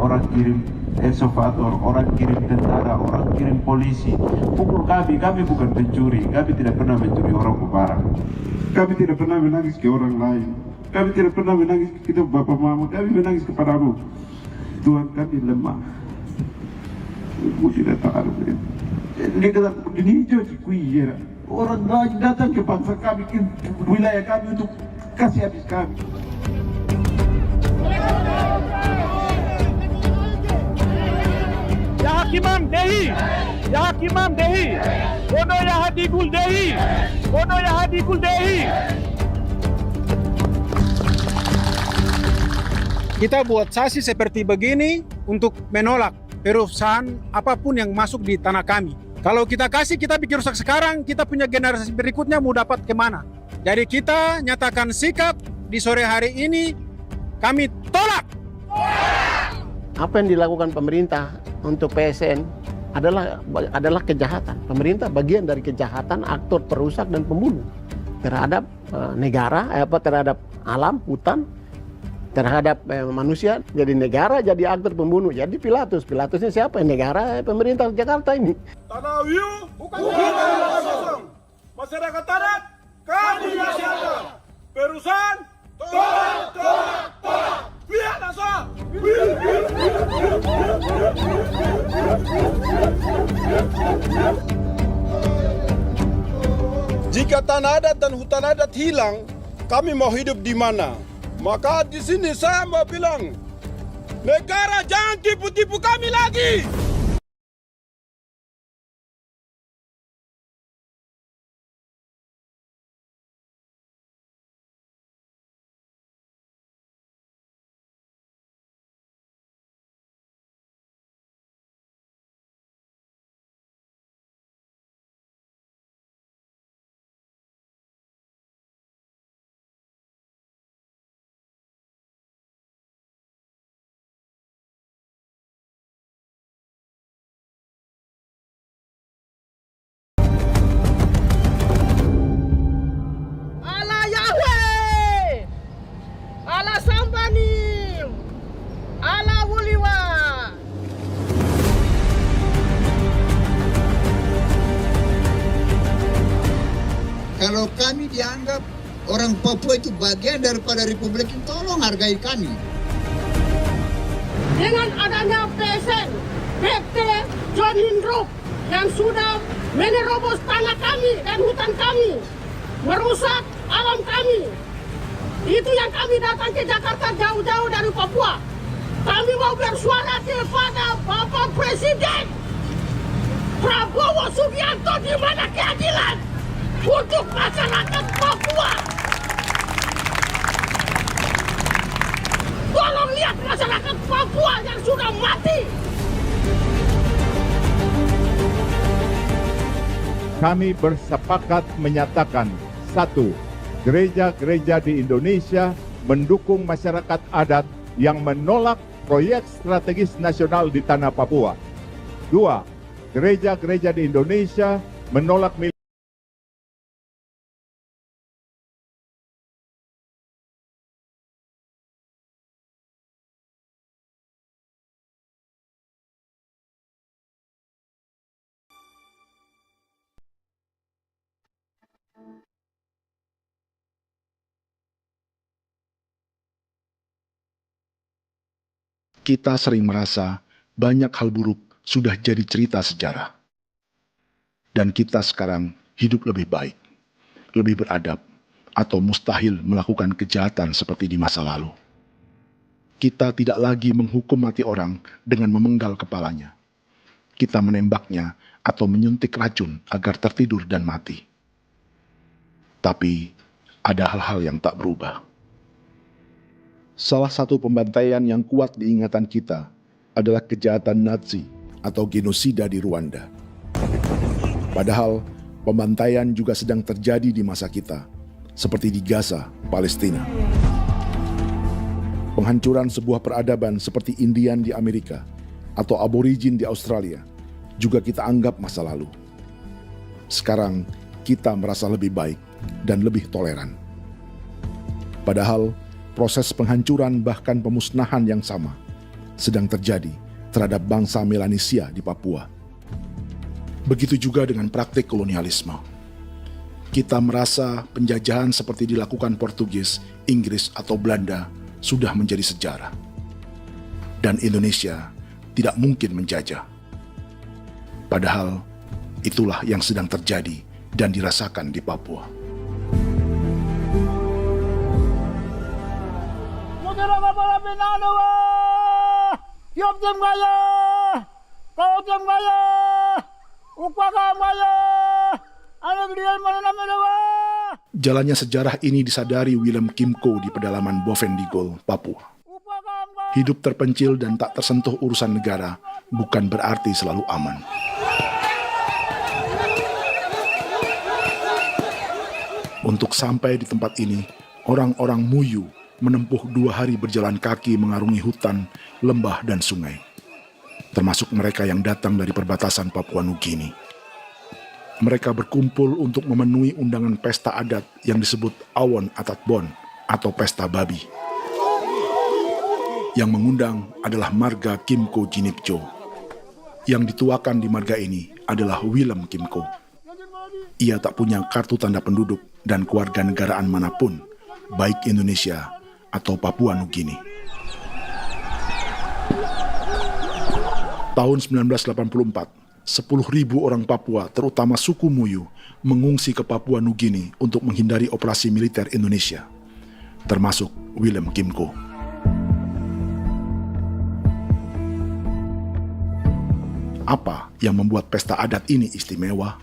Orang kirim eksavator, orang kirim tentara, orang kirim polisi. Pukul kami bukan pencuri, kami tidak pernah mencuri orang barang. Kami tidak pernah menangis ke orang lain. Kami tidak pernah menangis ke kita bapak mama, kami menangis kepadamu. Tuhan kami lemah. Tidak tahu. Dia kata begini hijau cikui. Orang datang ke bangsa kami, ke wilayah kami untuk kasih habis kami. Ya Hakimam Dehi, Ya Hakimam Dehi, Bono Ya Hadikul Dehi, Bono Ya Hadikul Dehi. Kita buat sasi seperti begini untuk menolak perusahaan apapun yang masuk di tanah kami. Kalau kita kasih, kita bikin rusak sekarang, kita punya generasi berikutnya mau dapat kemana. Jadi kita nyatakan sikap di sore hari ini, kami tolak. Apa yang dilakukan pemerintah untuk PSN adalah kejahatan. Pemerintah bagian dari kejahatan, aktor perusak dan pembunuh terhadap negara, terhadap alam, hutan, terhadap manusia. Jadi negara jadi aktor pembunuh. Jadi Pilatusnya siapa? Negara, pemerintah Jakarta ini. Tanah Wiu bukan kosong. Masyarakat adat kami masyarakat. Perusahaan tolak. Biar nasa. Jika tanah adat dan hutan adat hilang, kami mau hidup di mana? Maka di sini saya mau bilang, negara jangan tipu-tipu kami lagi. Kalau kami dianggap orang Papua itu bagian daripada Republik ini, tolong hargai kami. Dengan adanya PSN, PT John Hindrup yang sudah menerobos tanah kami dan hutan kami, merusak alam kami. Itu yang kami datang ke Jakarta jauh-jauh dari Papua. Kami mau bersuara kepada Bapak Presiden Prabowo Subianto, di mana keadilan untuk masyarakat Papua. Tolong lihat masyarakat Papua yang sudah mati. Kami bersepakat menyatakan, 1. Gereja-gereja di Indonesia mendukung masyarakat adat yang menolak proyek strategis nasional di tanah Papua. 2. Gereja-gereja di Indonesia menolak Kita sering merasa banyak hal buruk sudah jadi cerita sejarah. Dan kita sekarang hidup lebih baik, lebih beradab, atau mustahil melakukan kejahatan seperti di masa lalu. Kita tidak lagi menghukum mati orang dengan memenggal kepalanya. Kita menembaknya atau menyuntik racun agar tertidur dan mati. Tapi ada hal-hal yang tak berubah. Salah satu pembantaian yang kuat di ingatan kita adalah kejahatan Nazi atau genosida di Rwanda. Padahal pembantaian juga sedang terjadi di masa kita, seperti di Gaza, Palestina. Penghancuran sebuah peradaban seperti Indian di Amerika atau aborigin di Australia juga kita anggap masa lalu. Sekarang kita merasa lebih baik dan lebih toleran. Padahal proses penghancuran bahkan pemusnahan yang sama sedang terjadi terhadap bangsa Melanesia di Papua. Begitu juga dengan praktik kolonialisme. Kita merasa penjajahan seperti dilakukan Portugis, Inggris, atau Belanda sudah menjadi sejarah. Dan Indonesia tidak mungkin menjajah. Padahal itulah yang sedang terjadi dan dirasakan di Papua. Jalannya sejarah ini disadari Willem Kimco di pedalaman Bovendigol, Papua. Hidup terpencil dan tak tersentuh urusan negara bukan berarti selalu aman. Untuk sampai di tempat ini, orang-orang Muyu menempuh 2 hari berjalan kaki mengarungi hutan, lembah, dan sungai. Termasuk mereka yang datang dari perbatasan Papua Nugini. Mereka berkumpul untuk memenuhi undangan pesta adat yang disebut Awon Atatbon atau Pesta Babi. Yang mengundang adalah marga Kimco Jinipjo. Yang dituakan di marga ini adalah Willem Kimco. Ia tak punya kartu tanda penduduk dan kewarganegaraan manapun, baik Indonesia atau Papua Nugini. Tahun 1984, 10.000 orang Papua, terutama suku Muyu, mengungsi ke Papua Nugini untuk menghindari operasi militer Indonesia, termasuk Willem Kimco. Apa yang membuat pesta adat ini istimewa?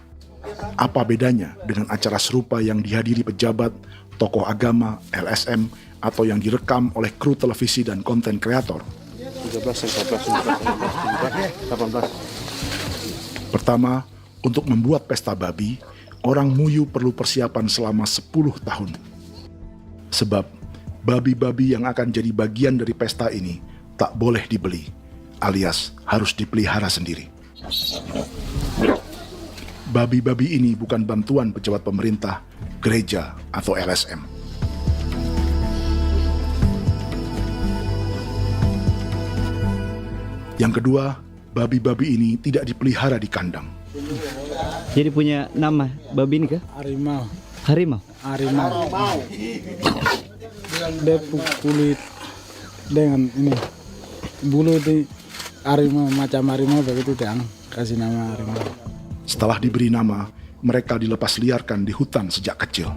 Apa bedanya dengan acara serupa yang dihadiri pejabat, tokoh agama, LSM, atau yang direkam oleh kru televisi dan konten kreator? 18. Pertama, untuk membuat pesta babi, orang Muyu perlu persiapan selama 10 tahun. Sebab, babi-babi yang akan jadi bagian dari pesta ini tak boleh dibeli, alias harus dipelihara sendiri. Babi-babi ini bukan bantuan pejabat pemerintah, gereja, atau LSM. Yang kedua, babi-babi ini tidak dipelihara di kandang. Jadi punya nama babi ini kah? Harimau. Harimau? Harimau. Dia kulit dengan ini bulu di harimau, macam harimau begitu yang kasih nama harimau. Setelah diberi nama, mereka dilepas liarkan di hutan sejak kecil.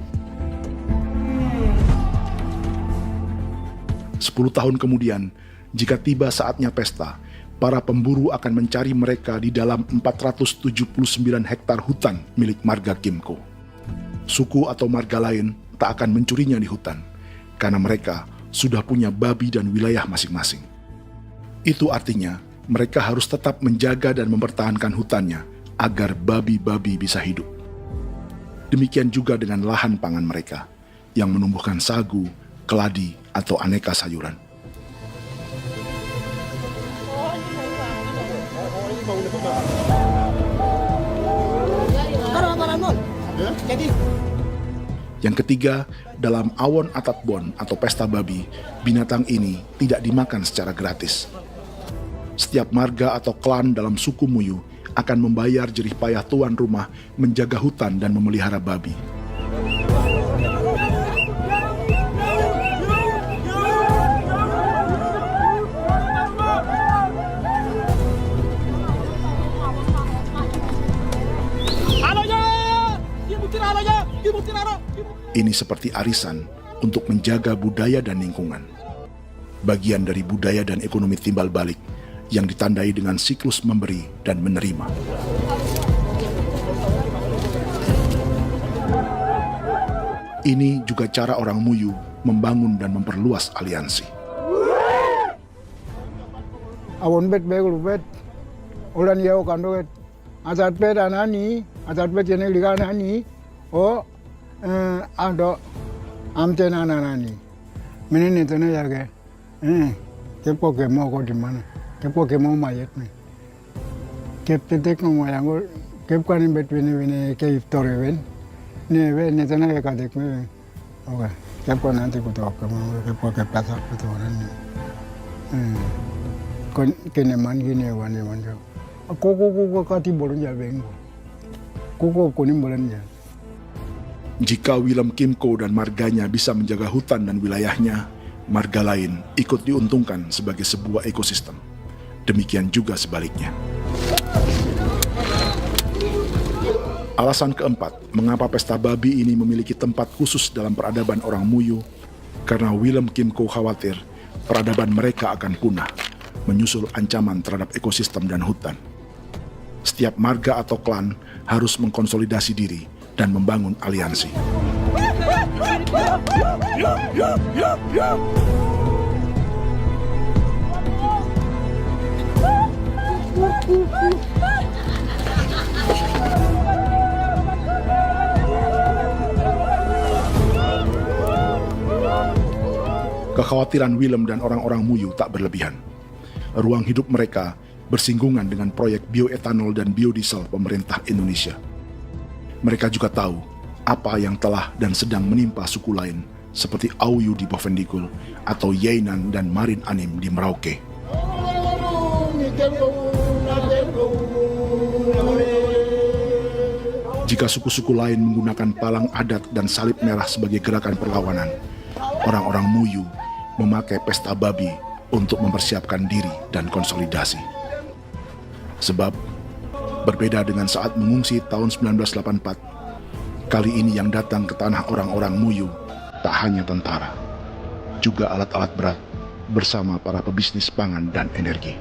10 tahun kemudian, jika tiba saatnya pesta, para pemburu akan mencari mereka di dalam 479 hektar hutan milik marga Kimco. Suku atau marga lain tak akan mencurinya di hutan, karena mereka sudah punya babi dan wilayah masing-masing. Itu artinya, mereka harus tetap menjaga dan mempertahankan hutannya, agar babi-babi bisa hidup. Demikian juga dengan lahan pangan mereka, yang menumbuhkan sagu, keladi, atau aneka sayuran. Yang ketiga, dalam Awon Atatbon atau pesta babi, binatang ini tidak dimakan secara gratis. Setiap marga atau klan dalam suku Muyu akan membayar jerih payah tuan rumah menjaga hutan dan memelihara babi. Ini seperti arisan untuk menjaga budaya dan lingkungan. Bagian dari budaya dan ekonomi timbal balik yang ditandai dengan siklus memberi dan menerima. Ini juga cara orang Muyu membangun dan memperluas aliansi. Awon bet begul bet, ulan yau kando bet, asat bet anani, asat bet jenis liga anani, oh ado amten anani, menini tu ni jaga, kepo kemo kau di mana, kepo kemo mayat ni, kep tetek mau yang kau kep kan bet bini kep torewen, ni ni tu ni kadek ni, oke, kepo nanti kau tahu kamu kepo kep pasak itu orang ni, kene man gini wane wane, koko kati bolon jabeng, koko kuning bolon jabeng. Jika Willem Kimco dan marganya bisa menjaga hutan dan wilayahnya, marga lain ikut diuntungkan sebagai sebuah ekosistem. Demikian juga sebaliknya. Alasan keempat, mengapa pesta babi ini memiliki tempat khusus dalam peradaban orang Muyu, karena Willem Kimco khawatir peradaban mereka akan punah, menyusul ancaman terhadap ekosistem dan hutan. Setiap marga atau klan harus mengkonsolidasi diri dan membangun aliansi. Kekhawatiran Willem dan orang-orang Muyu tak berlebihan. Ruang hidup mereka bersinggungan dengan proyek bioetanol dan biodiesel pemerintah Indonesia. Mereka juga tahu apa yang telah dan sedang menimpa suku lain seperti Auyu di Bovendigul atau Yainan dan Marin Anim di Merauke. Jika suku-suku lain menggunakan palang adat dan salib merah sebagai gerakan perlawanan, orang-orang Muyu memakai pesta babi untuk mempersiapkan diri dan konsolidasi. Sebab, berbeda dengan saat mengungsi tahun 1984, kali ini yang datang ke tanah orang-orang Muyu tak hanya tentara, juga alat-alat berat bersama para pebisnis pangan dan energi.